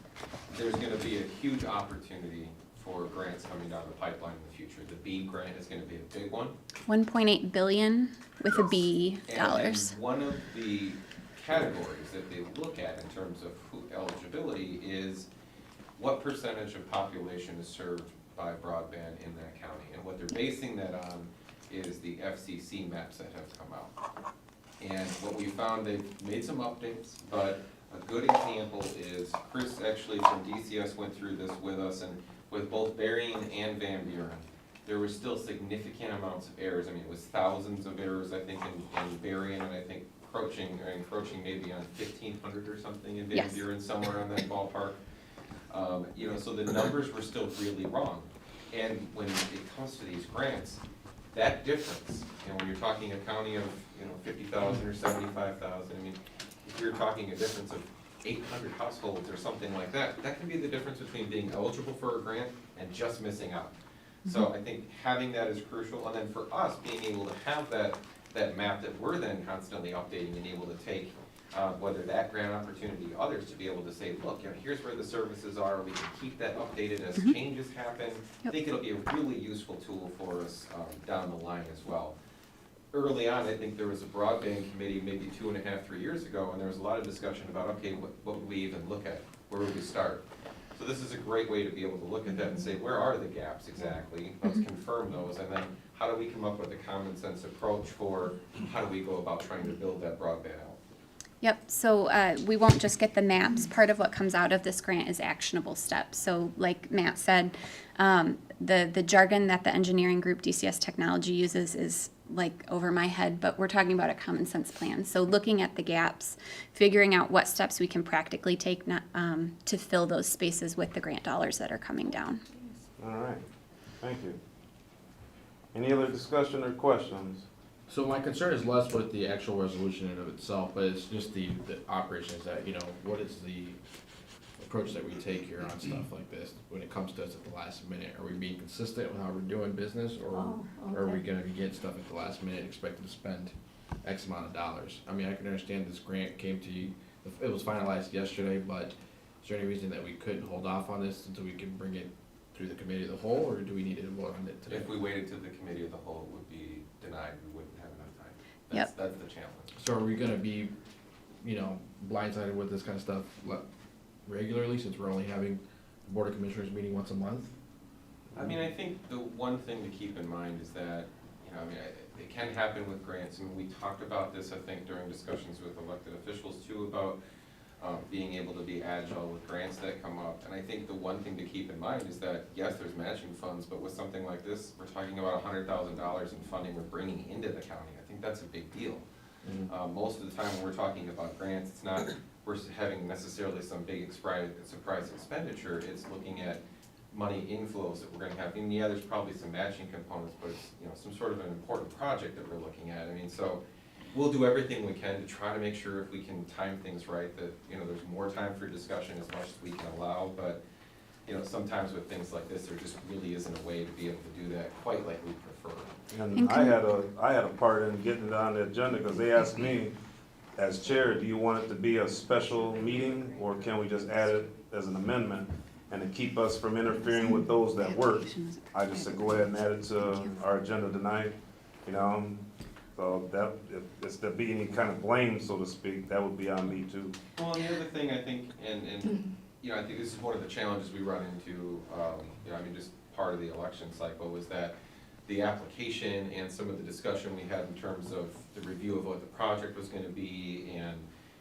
Speaker 19: there's gonna be a huge opportunity for grants coming down the pipeline in the future. The BEAD grant is gonna be a big one.
Speaker 20: 1.8 billion with a B dollars.
Speaker 19: And one of the categories that they look at in terms of eligibility is what percentage of population is served by broadband in that county. And what they're basing that on is the FCC maps that have come out. And what we found, they've made some updates, but a good example is Chris actually from DCS went through this with us, and with both Berrien and Van Buren. there were still significant amounts of errors. I mean, it was thousands of errors, I think, in Berrien, and I think encroaching maybe on 1,500 or something in Van
Speaker 20: Yes.
Speaker 19: Buren, somewhere in that ballpark. You know, so the numbers were still really wrong. And when it comes to these grants, that difference, you know, when you're talking a county of, 50,000 or 75,000, I mean, if you're talking a difference of 800 households or something like that, that can be the difference between being eligible for a grant and just missing out. So I think having that is crucial, and then for us, being able to have that map that we're then constantly updating and able to take, whether that grant opportunity, others, to be able to say, look, here's where the services are, we can keep that updated as changes happen. I think it'll be a really useful tool for us down the line as well. Early on, I think there was a broadband committee maybe 2.5, 3 years ago, and there was a lot of discussion about, okay, what would we even look at? Where would we start? So this is a great way to be able to look at that and say, where are the gaps exactly? Let's confirm those, and then how do we come up with a common sense approach for how do we go about trying to build that broadband out?
Speaker 20: Yep, so we won't just get the maps. Part of what comes out of this grant is actionable steps. So like Matt said, the jargon that the engineering group DCS Technology uses is like over my head, but we're talking about a common sense plan. So looking at the gaps, figuring out what steps we can practically take to fill those spaces with the grant dollars that are coming down.
Speaker 1: All right, thank you. Any other discussion or questions?
Speaker 9: So my concern is less with the actual resolution in and of itself, but it's just the operation is that, what is the approach that we take here on stuff like this when it comes to us at the last minute? Are we being consistent with how we're doing business, or are we gonna be getting stuff at the last minute, expected to spend X amount of dollars? I mean, I can understand this grant came to you, it was finalized yesterday, but is there any reason that we couldn't hold off on this until we can bring it through the committee of the whole, or do we need to vote on it today?
Speaker 19: If we waited to the committee of the whole, it would be denied, we wouldn't have enough time.
Speaker 20: Yep.
Speaker 19: That's the challenge.
Speaker 9: So are we gonna be, blindsided with this kind of stuff regularly, since we're only having the Board of Commissioners meeting once a month?
Speaker 19: I mean, I think the one thing to keep in mind is that, it can happen with grants. I mean, we talked about this, I think, during discussions with elected officials too, about being able to be agile with grants that come up. And I think the one thing to keep in mind is that, yes, there's matching funds, but with something like this, we're talking about $100,000 in funding we're bringing into the county. I think that's a big deal. Most of the time when we're talking about grants, it's not we're having necessarily some big surprise expenditure. It's looking at money inflows that we're going to have. And yeah, there's probably some matching components, but it's some sort of an important project that we're looking at. I mean, so we'll do everything we can to try to make sure if we can time things right that there's more time for discussion as much as we can allow. But sometimes with things like this, there just really isn't a way to be able to do that quite like we prefer.
Speaker 1: And I had a part in getting it on the agenda, because they asked me, as chair, do you want it to be a special meeting, or can we just add it as an amendment? And to keep us from interfering with those that work, I just said, go ahead and add it to our agenda tonight, So that, if it's to be any kind of blame, so to speak, that would be on me too.
Speaker 19: Well, and the other thing I think, and I think this is one of the challenges we run into, just part of the election cycle was that the application and some of the discussion we had in terms of the review of what the project was gonna be and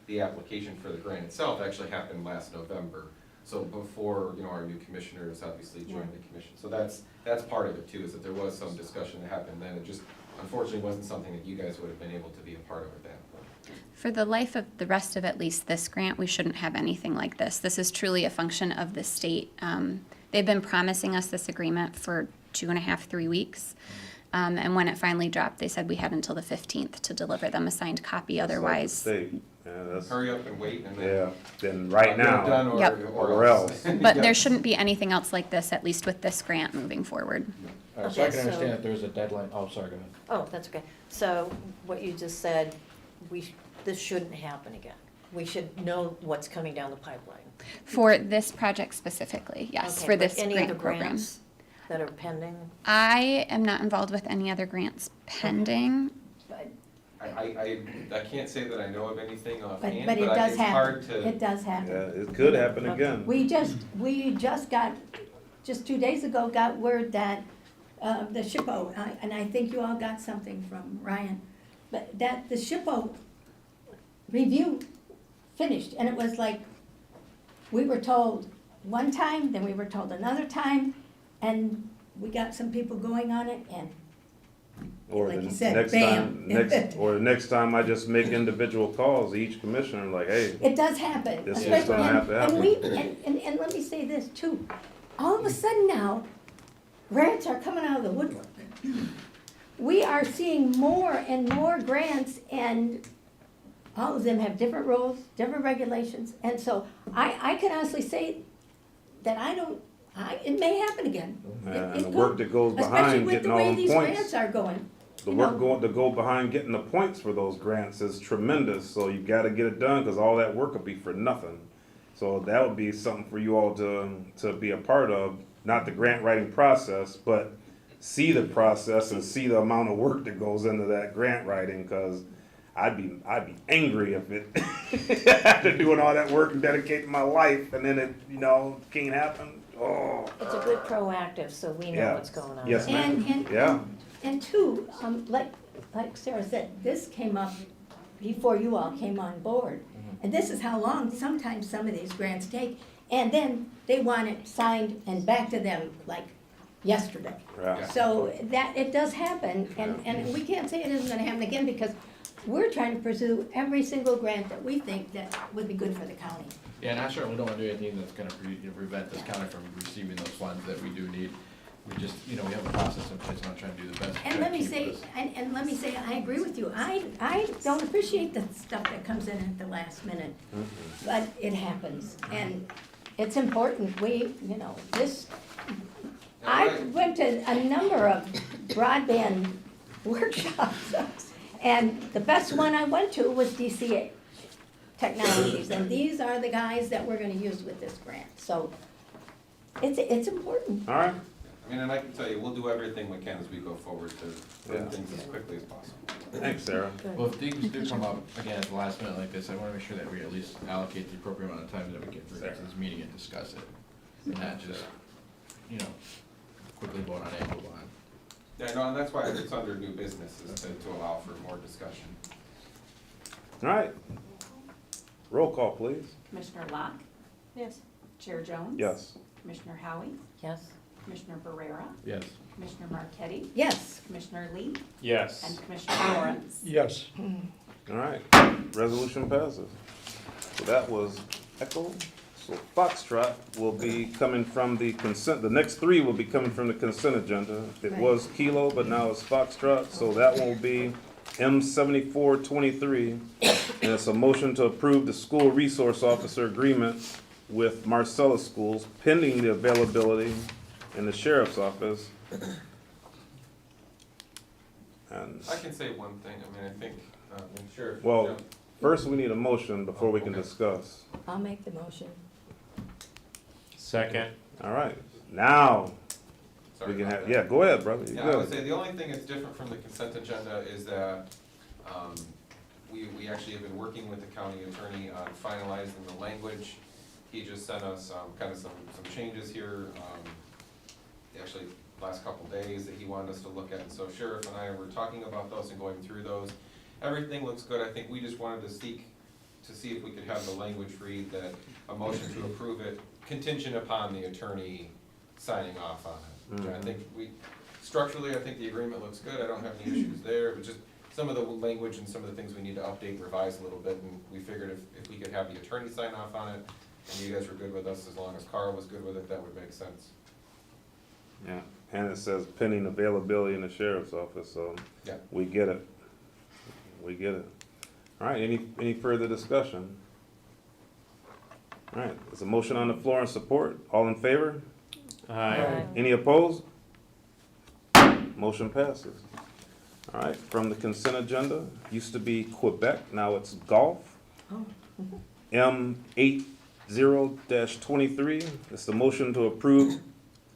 Speaker 19: the application for the grant itself actually happened last November. So before, our new commissioners obviously joined the commission. So that's part of it too, is that there was some discussion that happened then. It just unfortunately wasn't something that you guys would have been able to be a part of at that point.
Speaker 20: For the life of the rest of at least this grant, we shouldn't have anything like this. This is truly a function of the state. They've been promising us this agreement for 2.5, 3 weeks. And when it finally dropped, they said we had until the 15th to deliver them a signed copy, otherwise.
Speaker 19: Hurry up and wait and
Speaker 1: then right now,
Speaker 19: done or else.
Speaker 20: But there shouldn't be anything else like this, at least with this grant moving forward.
Speaker 9: All right, so I
Speaker 17: Okay,
Speaker 9: can
Speaker 17: so-
Speaker 9: understand that there's a deadline. Oh, sorry, go ahead.
Speaker 17: Oh, that's okay. So what you just said, this shouldn't happen again. We should know what's coming down the pipeline.
Speaker 20: For this project specifically, yes,
Speaker 17: Okay,
Speaker 20: for
Speaker 17: but
Speaker 20: this
Speaker 17: any
Speaker 20: grant
Speaker 17: other
Speaker 20: program.
Speaker 17: grants that are pending?
Speaker 20: I am not involved with any other grants pending.
Speaker 17: But
Speaker 19: I can't say that I know of anything offhand,
Speaker 10: But it
Speaker 19: but
Speaker 10: does
Speaker 19: it's hard
Speaker 10: happen.
Speaker 19: to.
Speaker 10: It does happen.
Speaker 1: Yeah, it could happen again.
Speaker 10: We just got, just 2 days ago, got word that the SHPO, and I think you all got something from Ryan, but that the SHPO review finished, and it was like, we were told one time, then we were told another time, and we got some people going on it, and
Speaker 1: Or
Speaker 10: like
Speaker 1: the
Speaker 10: you said,
Speaker 1: next
Speaker 10: bam.
Speaker 1: or the next time I just make individual calls to each commissioner, like, hey,
Speaker 10: it does happen.
Speaker 1: This is
Speaker 10: especially-
Speaker 1: gonna have to
Speaker 10: and we,
Speaker 1: happen.
Speaker 10: and let me say this too. All of a sudden now, grants are coming out of the woodwork. We are seeing more and more grants, and all of them have different rules, different regulations, and so I can honestly say that it may happen again.
Speaker 1: and
Speaker 10: It
Speaker 1: the
Speaker 10: could,
Speaker 1: work that goes
Speaker 10: especially
Speaker 1: behind
Speaker 10: with
Speaker 1: getting
Speaker 10: the
Speaker 1: all
Speaker 10: way
Speaker 1: them
Speaker 10: these
Speaker 1: points.
Speaker 10: grants are going.
Speaker 1: The
Speaker 10: you
Speaker 1: work
Speaker 10: know.
Speaker 1: to go behind getting the points for those grants is tremendous, so you gotta get it done, cause all that work will be for nothing. So that would be something for you all to be a part of, not the grant writing process, but see the process and see the amount of work that goes into that grant writing, cause I'd be angry if it, after doing all that work and dedicating my life, and then it, can't happen, oh.
Speaker 21: It's a good proactive, so we know
Speaker 1: Yeah.
Speaker 21: what's going on.
Speaker 1: Yes, ma'am.
Speaker 10: And,
Speaker 1: Yeah.
Speaker 10: and two, like Sarah said, this came up before you all came on board. And this is how long sometimes some of these grants take, and then they want it signed and back to them like yesterday.
Speaker 1: Yeah.
Speaker 10: So that, it does happen, and we can't say it isn't gonna happen again, because we're trying to pursue every single grant that we think that would be good for the county.
Speaker 9: Yeah, and I certainly don't wanna do anything that's gonna prevent this county from receiving those funds that we do need. We just, we have a process in place, and I'm trying to do the best. to
Speaker 10: And
Speaker 9: try
Speaker 10: let
Speaker 9: to
Speaker 10: me
Speaker 9: keep
Speaker 10: say,
Speaker 9: this.
Speaker 10: and let me say, I agree with you. I don't appreciate the stuff that comes in at the last minute, but it happens, and it's important. I went to a number of broadband workshops, and the best one I went to was DCA Technologies, and these are the guys that we're gonna use with this grant, so it's important.
Speaker 1: All right.
Speaker 19: I mean, and I can tell you, we'll do everything we can as we go forward to run
Speaker 1: Yeah.
Speaker 19: things as quickly as possible.
Speaker 1: Thanks, Sarah.
Speaker 9: Well, if things do come up again at the last minute like this, I wanna make sure that we at least allocate the appropriate amount of time that we can bring it to this meeting and discuss it. And not just, quickly vote on it and move on.
Speaker 19: Yeah, no, and that's why it's under new business, is to allow for more discussion.
Speaker 1: All right. Roll call, please.
Speaker 3: Commissioner Locke,
Speaker 17: Yes.
Speaker 3: Chair Jones.
Speaker 1: Yes.
Speaker 3: Commissioner Howie,
Speaker 21: Yes.
Speaker 3: Commissioner Barrera,
Speaker 9: Yes.
Speaker 3: Commissioner Marquetti,
Speaker 10: Yes.
Speaker 3: Commissioner Lee,
Speaker 18: Yes.
Speaker 3: and Commissioner Lawrence.
Speaker 2: Yes.
Speaker 1: All right, resolution passes. So that was Echo. So Foxtrot will be coming from the consent, the next three will be coming from the consent agenda. It
Speaker 10: Right.
Speaker 1: was Kilo, but now it's Foxtrot, so that will be M7423. And it's a motion to approve the school resource officer agreement with Marcellus Schools pending the availability in the sheriff's office. And,
Speaker 19: I can say one thing, I mean, I think, Sheriff.
Speaker 1: well,
Speaker 19: Jones-
Speaker 1: first we need a motion before we can
Speaker 19: Okay.
Speaker 1: discuss.
Speaker 10: I'll make the motion.
Speaker 18: Second.
Speaker 1: All right, now,
Speaker 19: Sorry
Speaker 1: we can
Speaker 19: about
Speaker 1: have,
Speaker 19: that.
Speaker 1: yeah, go ahead, brother, you
Speaker 19: Yeah, I would
Speaker 1: good.
Speaker 19: say the only thing that's different from the consent agenda is that, we actually have been working with the county attorney on finalizing the language. He just sent us, kind of some changes here, actually, last couple days that he wanted us to look at, and so Sheriff and I were talking about those and going through those. Everything looks good, I think we just wanted to see if we could have the language read that a motion to approve it contingent upon the attorney signing off on it.
Speaker 1: Mhm.
Speaker 19: I think structurally, I think the agreement looks good, I don't have any issues there, but just some of the language and some of the things we need to update and revise a little bit, and we figured if we could have the attorney sign off on it, and you guys were good with us, as long as Carl was good with it, that would make sense.
Speaker 1: Yeah, and it says pending availability in the sheriff's office, so
Speaker 19: Yeah.
Speaker 1: we get it. We get it. All right, any further discussion? All right, there's a motion on the floor in support. All in favor?
Speaker 18: Aye.
Speaker 1: Any opposed? Motion passes. All right, from the consent agenda, used to be Quebec, now it's golf. M80-23, it's the motion to approve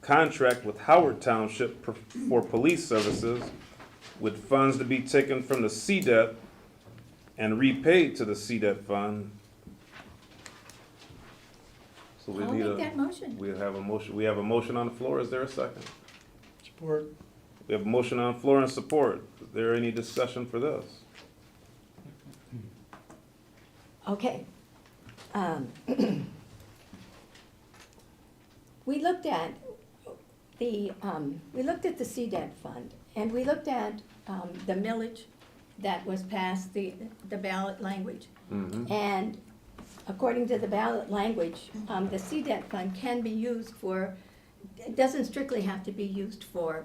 Speaker 1: contract with Howard Township for police services with funds to be taken from the CDEP and repaid to the CDEP fund. So we
Speaker 10: I'll
Speaker 1: need
Speaker 10: make that motion.
Speaker 1: we have a motion on the floor, is there a second?
Speaker 2: Support.
Speaker 1: We have a motion on the floor and support. Is there any discussion for this?
Speaker 10: Okay. We looked at we looked at the CDET fund, and we looked at the millage that was passed, the ballot language. And according to the ballot language, the CDET fund can be used for, it doesn't strictly have to be used for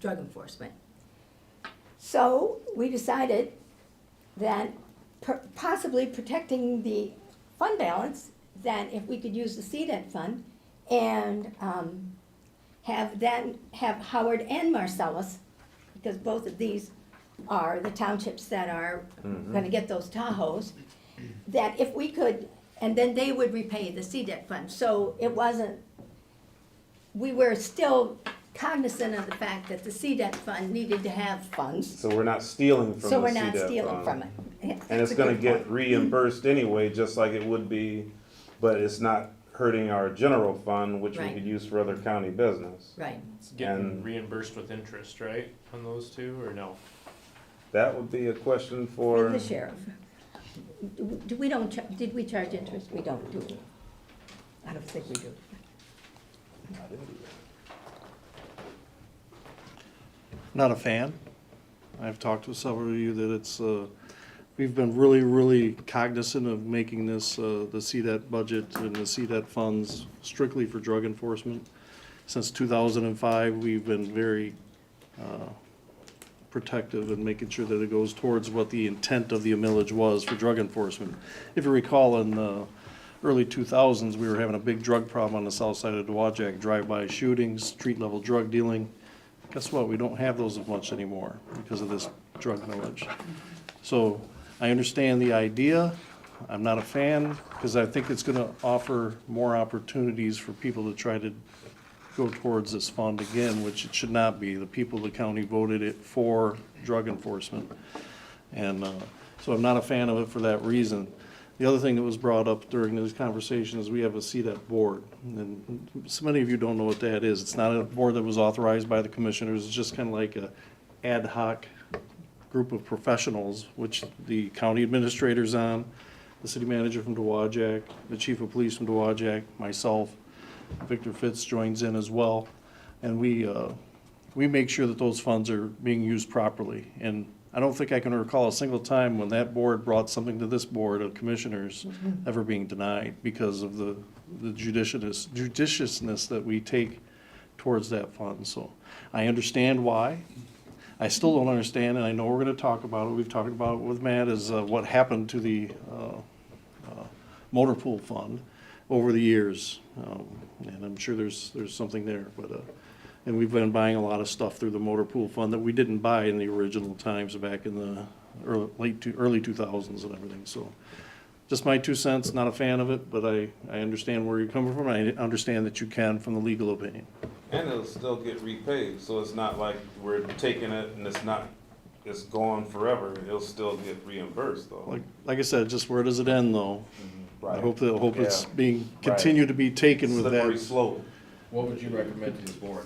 Speaker 10: drug enforcement. So we decided that possibly protecting the fund balance, that if we could use the CDET fund and have Howard and Marcellus, because both of these are the townships that are gonna get those Tahoes, that if we could, and then they would repay the CDET fund. So it wasn't, we were still cognizant of the fact that the CDET fund needed to have funds.
Speaker 1: So we're not stealing from the CDEP
Speaker 10: So we're not stealing
Speaker 1: fund.
Speaker 10: from it.
Speaker 1: And
Speaker 10: That's
Speaker 1: it's
Speaker 10: a
Speaker 1: gonna
Speaker 10: good
Speaker 1: get
Speaker 10: point.
Speaker 1: reimbursed anyway, just like it would be, but it's not hurting our general fund, which we
Speaker 10: Right.
Speaker 1: could use for other county business.
Speaker 10: Right.
Speaker 18: It's getting
Speaker 1: And-
Speaker 18: reimbursed with interest, right, on those two, or no?
Speaker 1: That would be a question for.
Speaker 10: The sheriff. Did we charge interest? We don't, do we? I don't think we do.
Speaker 14: Not a fan. I've talked with several of you that it's, we've been really, really cognizant of making this, the CDET budget and the CDET funds strictly for drug enforcement. Since 2005, we've been very protective and making sure that it goes towards what the intent of the millage was for drug enforcement. If you recall, in the early 2000s, we were having a big drug problem on the south side of Dowagiac, drive-by shootings, street-level drug dealing. Guess what? We don't have those as much anymore because of this drug millage. So I understand the idea. I'm not a fan because I think it's gonna offer more opportunities for people to try to go towards this fund again, which it should not be. The people of the county voted it for drug enforcement. And so I'm not a fan of it for that reason. The other thing that was brought up during this conversation is we have a CDET board. And so many of you don't know what that is. It's not a board that was authorized by the commissioners. It's just kind of like a ad hoc group of professionals, which the county administrator's on, the city manager from Dowagiac, the chief of police from Dowagiac, myself, Victor Fitz joins in as well. And we make sure that those funds are being used properly. And I don't think I can recall a single time when that board brought something to this board of commissioners ever being denied because of the judiciousness that we take towards that fund. So I understand why. I still don't understand, and I know we're gonna talk about it, we've talked about it with Matt, is what happened to the motor pool fund over the years. And I'm sure there's something there, but, and we've been buying a lot of stuff through the motor pool fund that we didn't buy in the original times back in the early 2000s and everything, so. Just my 2 cents, not a fan of it, but I understand where you're coming from, I understand that you can from the legal opinion.
Speaker 1: And it'll still get repaid, so it's not like we're taking it and it's gone forever. It'll still get reimbursed though.
Speaker 14: Like I said, just where does it end though? I hope it's
Speaker 1: Yeah.
Speaker 14: being, continue to be taken with
Speaker 1: Slippery
Speaker 14: that.
Speaker 1: slope.
Speaker 9: What would you recommend to this board?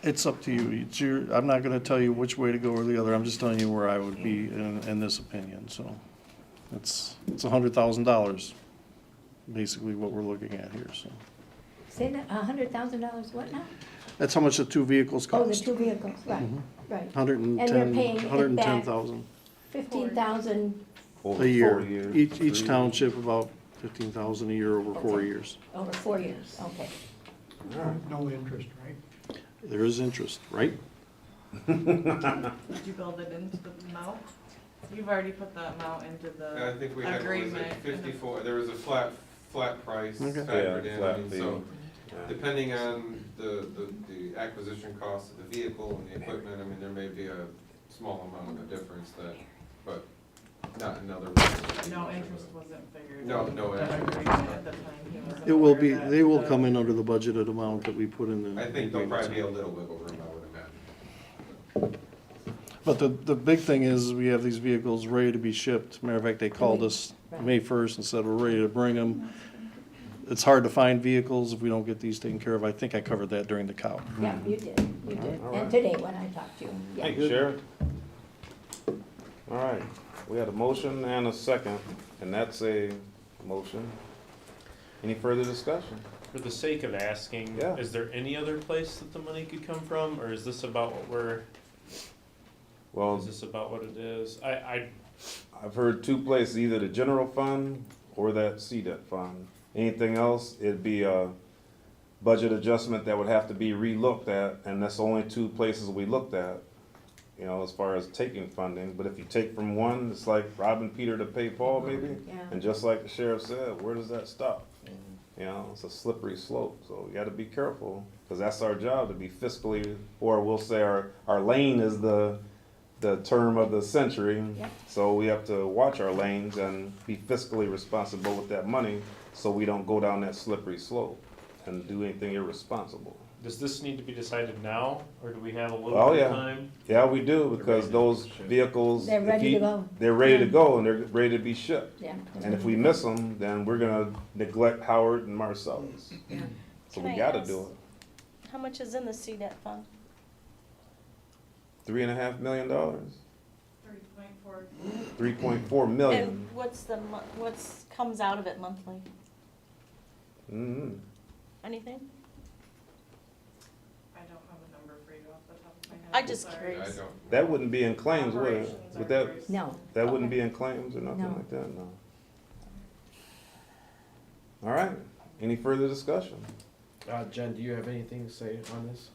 Speaker 14: It's up to you. It's your, I'm not gonna tell you which way to go or the other. I'm just telling you where I would be in this opinion, so. It's $100,000, basically what we're looking at here, so.
Speaker 10: Say that, $100,000 what now?
Speaker 14: That's how much the two vehicles
Speaker 10: Oh, the
Speaker 14: cost.
Speaker 10: two vehicles, right, right.
Speaker 14: 110,
Speaker 10: And they're paying it back
Speaker 14: 110,000
Speaker 10: 15,000
Speaker 1: Over
Speaker 14: a year.
Speaker 1: 4 years.
Speaker 14: Each
Speaker 1: 3
Speaker 14: township about 15,000 a year over 4 years.
Speaker 10: over 4 years, okay.
Speaker 2: No interest, right?
Speaker 14: There is interest, right?
Speaker 5: Did you build it into the amount? You've already put the amount into the
Speaker 19: I think we had, what was
Speaker 5: agreement.
Speaker 19: it, 54, there was a flat price
Speaker 14: Okay.
Speaker 19: factored
Speaker 1: Yeah,
Speaker 19: in,
Speaker 1: flat
Speaker 19: I mean,
Speaker 1: fee.
Speaker 19: so,
Speaker 1: Yeah.
Speaker 19: depending on the acquisition cost of the vehicle and the equipment, I mean, there may be a small amount of difference that, but not another.
Speaker 5: No interest wasn't figured.
Speaker 19: No,
Speaker 5: in
Speaker 19: no
Speaker 5: the
Speaker 19: interest.
Speaker 5: agreement at the time. He wasn't
Speaker 14: It will
Speaker 5: aware
Speaker 14: be,
Speaker 5: that
Speaker 14: they will
Speaker 5: the-
Speaker 14: come in under the budgeted amount that we put in the.
Speaker 19: I think there'll
Speaker 14: agreements.
Speaker 19: probably be a little wiggle room, I would imagine.
Speaker 14: But the big thing is, we have these vehicles ready to be shipped. Matter of fact, they called us May 1st and said, we're ready to bring them. It's hard to find vehicles if we don't get these taken care of. I think I covered that during the cow.
Speaker 10: Yeah, you did,
Speaker 1: All
Speaker 10: and
Speaker 1: right.
Speaker 10: today when I talked to you, yeah.
Speaker 1: Thank you, Sheriff. All right, we had a motion and a second, and that's a motion. Any further discussion?
Speaker 18: For the sake of asking,
Speaker 1: Yeah.
Speaker 18: is there any other place that the money could come from, or is this about what we're,
Speaker 1: Well,
Speaker 18: is this about what it is?
Speaker 1: I've heard two places, either the general fund or that CDET fund. Anything else, it'd be a budget adjustment that would have to be relooked at, and that's the only two places we looked at, you know, as far as taking funding. But if you take from one, it's like robbing Peter to pay Paul, maybe.
Speaker 10: Yeah.
Speaker 1: And just like the sheriff said, where does that stop? You know, it's a slippery slope, so you gotta be careful, because that's our job, to be fiscally, or we'll say our lane is the term of the century.
Speaker 10: Yep.
Speaker 1: So we have to watch our lanes and be fiscally responsible with that money, so we don't go down that slippery slope and do anything irresponsible.
Speaker 18: Does this need to be decided now, or do we have a little
Speaker 1: Oh,
Speaker 18: bit
Speaker 1: yeah.
Speaker 18: of time?
Speaker 1: Yeah, we do, because those vehicles.
Speaker 10: They're
Speaker 1: if
Speaker 10: ready
Speaker 1: you-
Speaker 10: to go.
Speaker 1: They're ready to
Speaker 10: Yeah.
Speaker 1: go, and they're ready to be shipped.
Speaker 10: Yeah.
Speaker 1: And if we miss them, then we're gonna neglect Howard and Marcellus. So
Speaker 17: Can
Speaker 1: we
Speaker 17: I
Speaker 1: gotta
Speaker 17: ask-
Speaker 1: do it.
Speaker 17: How much is in the CDET fund?
Speaker 1: $3.5 million,
Speaker 17: 3.4.
Speaker 1: $3.4 million.
Speaker 17: And what's comes out of it monthly?
Speaker 1: Mhm.
Speaker 17: Anything?
Speaker 5: I don't have a number for you off the top of my head.
Speaker 17: I just
Speaker 19: I
Speaker 17: curious.
Speaker 19: don't.
Speaker 1: That wouldn't be in claims, would it?
Speaker 5: Operations
Speaker 1: Would
Speaker 5: are
Speaker 1: that,
Speaker 5: very
Speaker 10: No.
Speaker 1: that wouldn't
Speaker 17: Okay.
Speaker 1: be in claims or nothing
Speaker 10: No.
Speaker 1: like that, no. All right, any further discussion?
Speaker 9: Jen, do you have anything to say on this?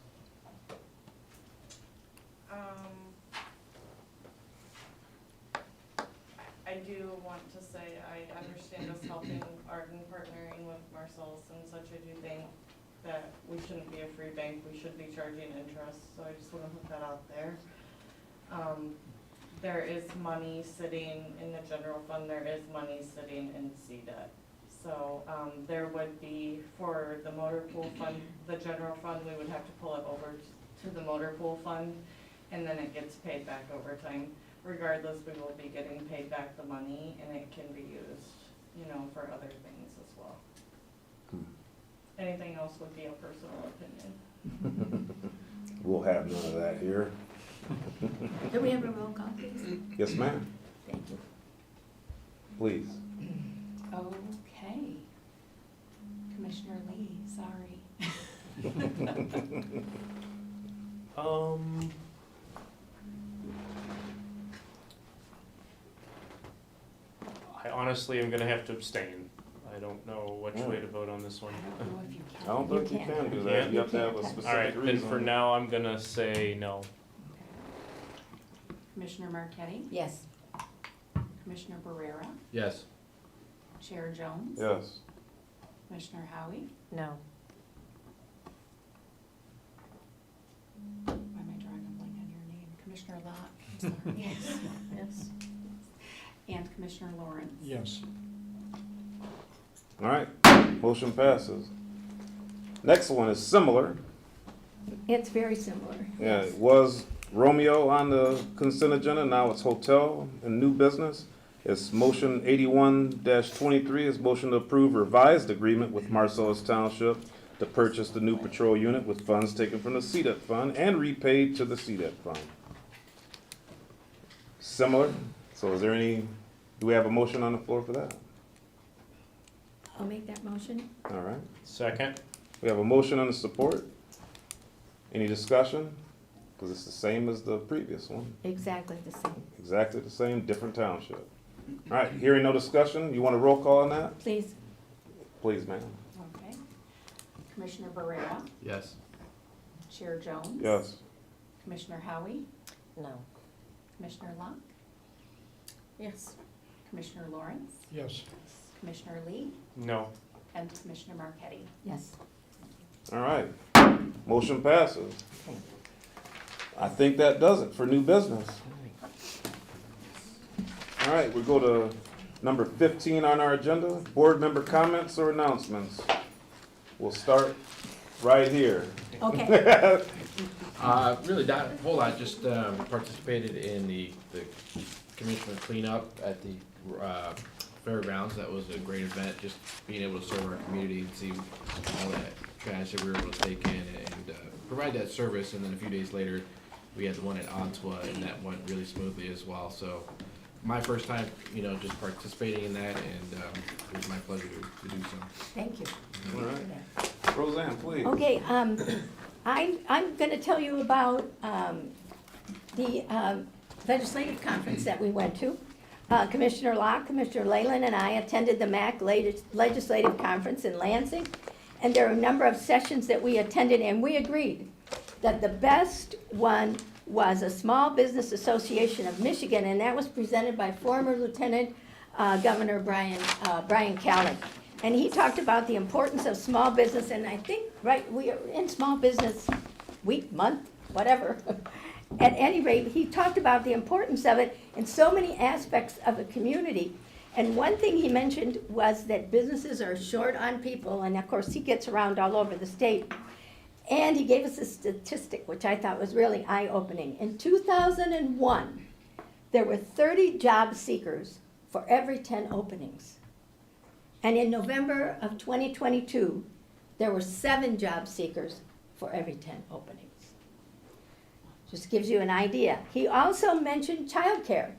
Speaker 5: I do want to say, I understand us helping Art and partnering with Marcellus and such. I do think that we shouldn't be a free bank, we should be charging interest, so I just wanna put that out there. There is money sitting in the general fund, there is money sitting in CDET. So, there would be, for the motor pool fund, the general fund, we would have to pull it over to the motor pool fund, and then it gets paid back over time. Regardless, we will be getting paid back the money, and it can be used, you know, for other things as well. Anything else would be a personal opinion.
Speaker 1: We'll have none of that here.
Speaker 10: Do we have a roll call, please?
Speaker 1: Yes, ma'am,
Speaker 10: Thank you.
Speaker 1: please.
Speaker 3: Okay. Commissioner Lee, sorry.
Speaker 18: I honestly am gonna have to abstain. I don't know which way to vote on this one.
Speaker 3: I don't know if you
Speaker 1: I
Speaker 3: can.
Speaker 1: don't think you can do that,
Speaker 18: can't?
Speaker 1: you have to have a
Speaker 18: All
Speaker 1: specific
Speaker 18: right, then
Speaker 1: reason.
Speaker 18: for now, I'm gonna say no.
Speaker 3: Commissioner Marquetti?
Speaker 10: Yes.
Speaker 3: Commissioner Barrera?
Speaker 9: Yes.
Speaker 3: Chair Jones?
Speaker 1: Yes.
Speaker 3: Commissioner Howie?
Speaker 17: No.
Speaker 3: Why am I drawing a blank on your name? Commissioner Locke? I'm sorry.
Speaker 10: Yes.
Speaker 17: Yes.
Speaker 3: And Commissioner Lawrence?
Speaker 2: Yes.
Speaker 1: All right, motion passes. Next one is similar.
Speaker 10: It's very similar.
Speaker 1: Yeah, it was Romeo on the consent agenda, now it's hotel and new business. It's motion 81-23 is motion to approve revised agreement with Marcellus Township to purchase the new patrol unit with funds taken from the CDET fund and repaid to the CDET fund. Similar, so is there any, do we have a motion on the floor for that?
Speaker 10: I'll make that motion.
Speaker 1: All right,
Speaker 18: Second?
Speaker 1: we have a motion and a support. Any discussion? Because it's the same as the previous one.
Speaker 10: Exactly the same.
Speaker 1: Exactly the same, different township. All right, hearing no discussion, you want a roll call on that?
Speaker 10: Please.
Speaker 1: Please, ma'am.
Speaker 3: Okay. Commissioner Barrera?
Speaker 9: Yes.
Speaker 3: Chair Jones?
Speaker 1: Yes.
Speaker 3: Commissioner Howie?
Speaker 17: No.
Speaker 3: Commissioner Locke?
Speaker 17: Yes.
Speaker 3: Commissioner Lawrence?
Speaker 2: Yes.
Speaker 3: Commissioner Lee?
Speaker 18: No.
Speaker 3: And Commissioner Marquetti?
Speaker 10: Yes.
Speaker 1: All right, motion passes. I think that does it for new business. All right, we go to number 15 on our agenda, board member comments or announcements. We'll start right here.
Speaker 10: Okay.
Speaker 9: Really not a whole lot, just participated in the commissioner cleanup at the fairgrounds. That was a great event, just being able to serve our community and see all that trash that we were able to take in and provide that service. And then a few days later, we had the one at Ontua, and that went really smoothly as well. So my first time, just participating in that, and it was my pleasure to do so.
Speaker 10: Thank you.
Speaker 1: All right. Roseanne, please.
Speaker 10: Okay, I'm gonna tell you about, the, legislative conference that we went to. Commissioner Locke, Commissioner Leyland, and I attended the MAC Legislative Conference in Lansing. And there were a number of sessions that we attended, and we agreed that the best one was a Small Business Association of Michigan, and that was presented by former Lieutenant Governor Brian Kelly. And he talked about the importance of small business, and I think, right, we are in small business week, month, whatever. At any rate, he talked about the importance of it in so many aspects of the community. And one thing he mentioned was that businesses are short on people, and of course, he gets around all over the state. And he gave us a statistic, which I thought was really eye-opening. In 2001, there were 30 job seekers for every 10 openings. And in November of 2022, there were 7 job seekers for every 10 openings. Just gives you an idea. He also mentioned childcare,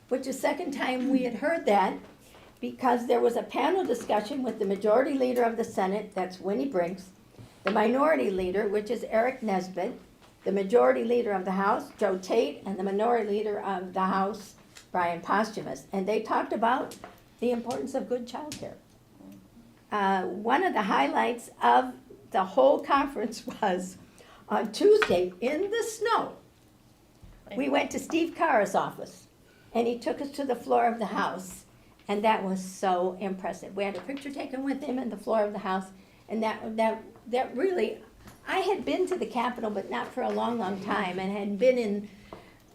Speaker 10: which is the second time we had heard that, because there was a panel discussion with the majority leader of the Senate, that's Winnie Brinks, the minority leader, which is Eric Nesbitt, the majority leader of the House, Joe Tate, and the minority leader of the House, Brian Posthumous. And they talked about the importance of good childcare. One of the highlights of the whole conference was on Tuesday in the snow. We went to Steve Carr's office, and he took us to the floor of the House, and that was so impressive. We had a picture taken with him in the floor of the House, and that really, I had been to the Capitol, but not for a long, long time, and had been in,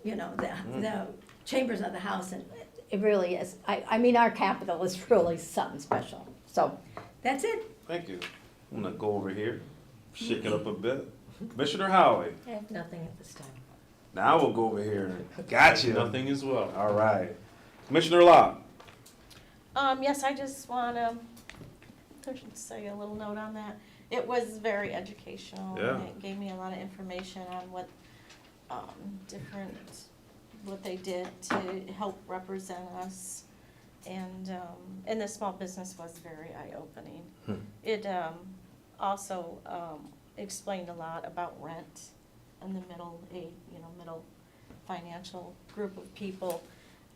Speaker 10: you know, the chambers of the House, and it really is. I mean, our Capitol is really something special. So, that's it.
Speaker 1: Thank you. I'm gonna go over here, shake it up a bit. Commissioner Howie.
Speaker 10: I have nothing at this time.
Speaker 1: Now we'll go over here. Gotcha.
Speaker 18: Nothing as well.
Speaker 1: All right. Commissioner Locke.
Speaker 17: Yes, I just wanna say a little note on that. It was very educational.
Speaker 1: Yeah.
Speaker 17: And it gave me a lot of information on what, what they did to help represent us. And the small business was very eye-opening. It, also, explained a lot about rent and the middle financial group of people,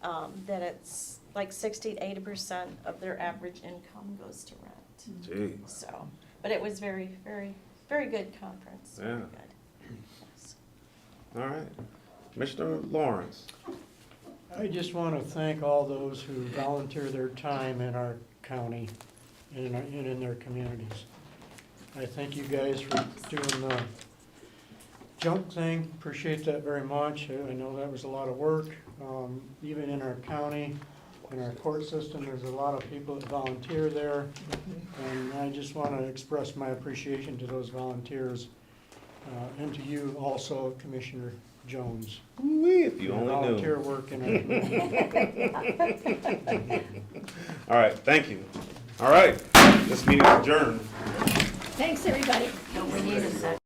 Speaker 17: that it's like 60 to 80% of their average income goes to rent.
Speaker 1: Gee.
Speaker 17: So, but it was very, very, very good conference. Very
Speaker 1: Yeah.
Speaker 17: good. Yes.
Speaker 1: All right. Commissioner Lawrence.
Speaker 2: I just want to thank all those who volunteer their time in our county and in their communities. I thank you guys for doing the junk thing. Appreciate that very much. I know that was a lot of work. Even in our county, in our court system, there's a lot of people that volunteer there. And I just want to express my appreciation to those volunteers, and to you also, Commissioner Jones.
Speaker 1: If you only
Speaker 2: Volunteer
Speaker 1: knew.
Speaker 2: work in our community.
Speaker 1: All right. Thank you. All right. This meeting is adjourned.
Speaker 10: Thanks, everybody. No, we need a second.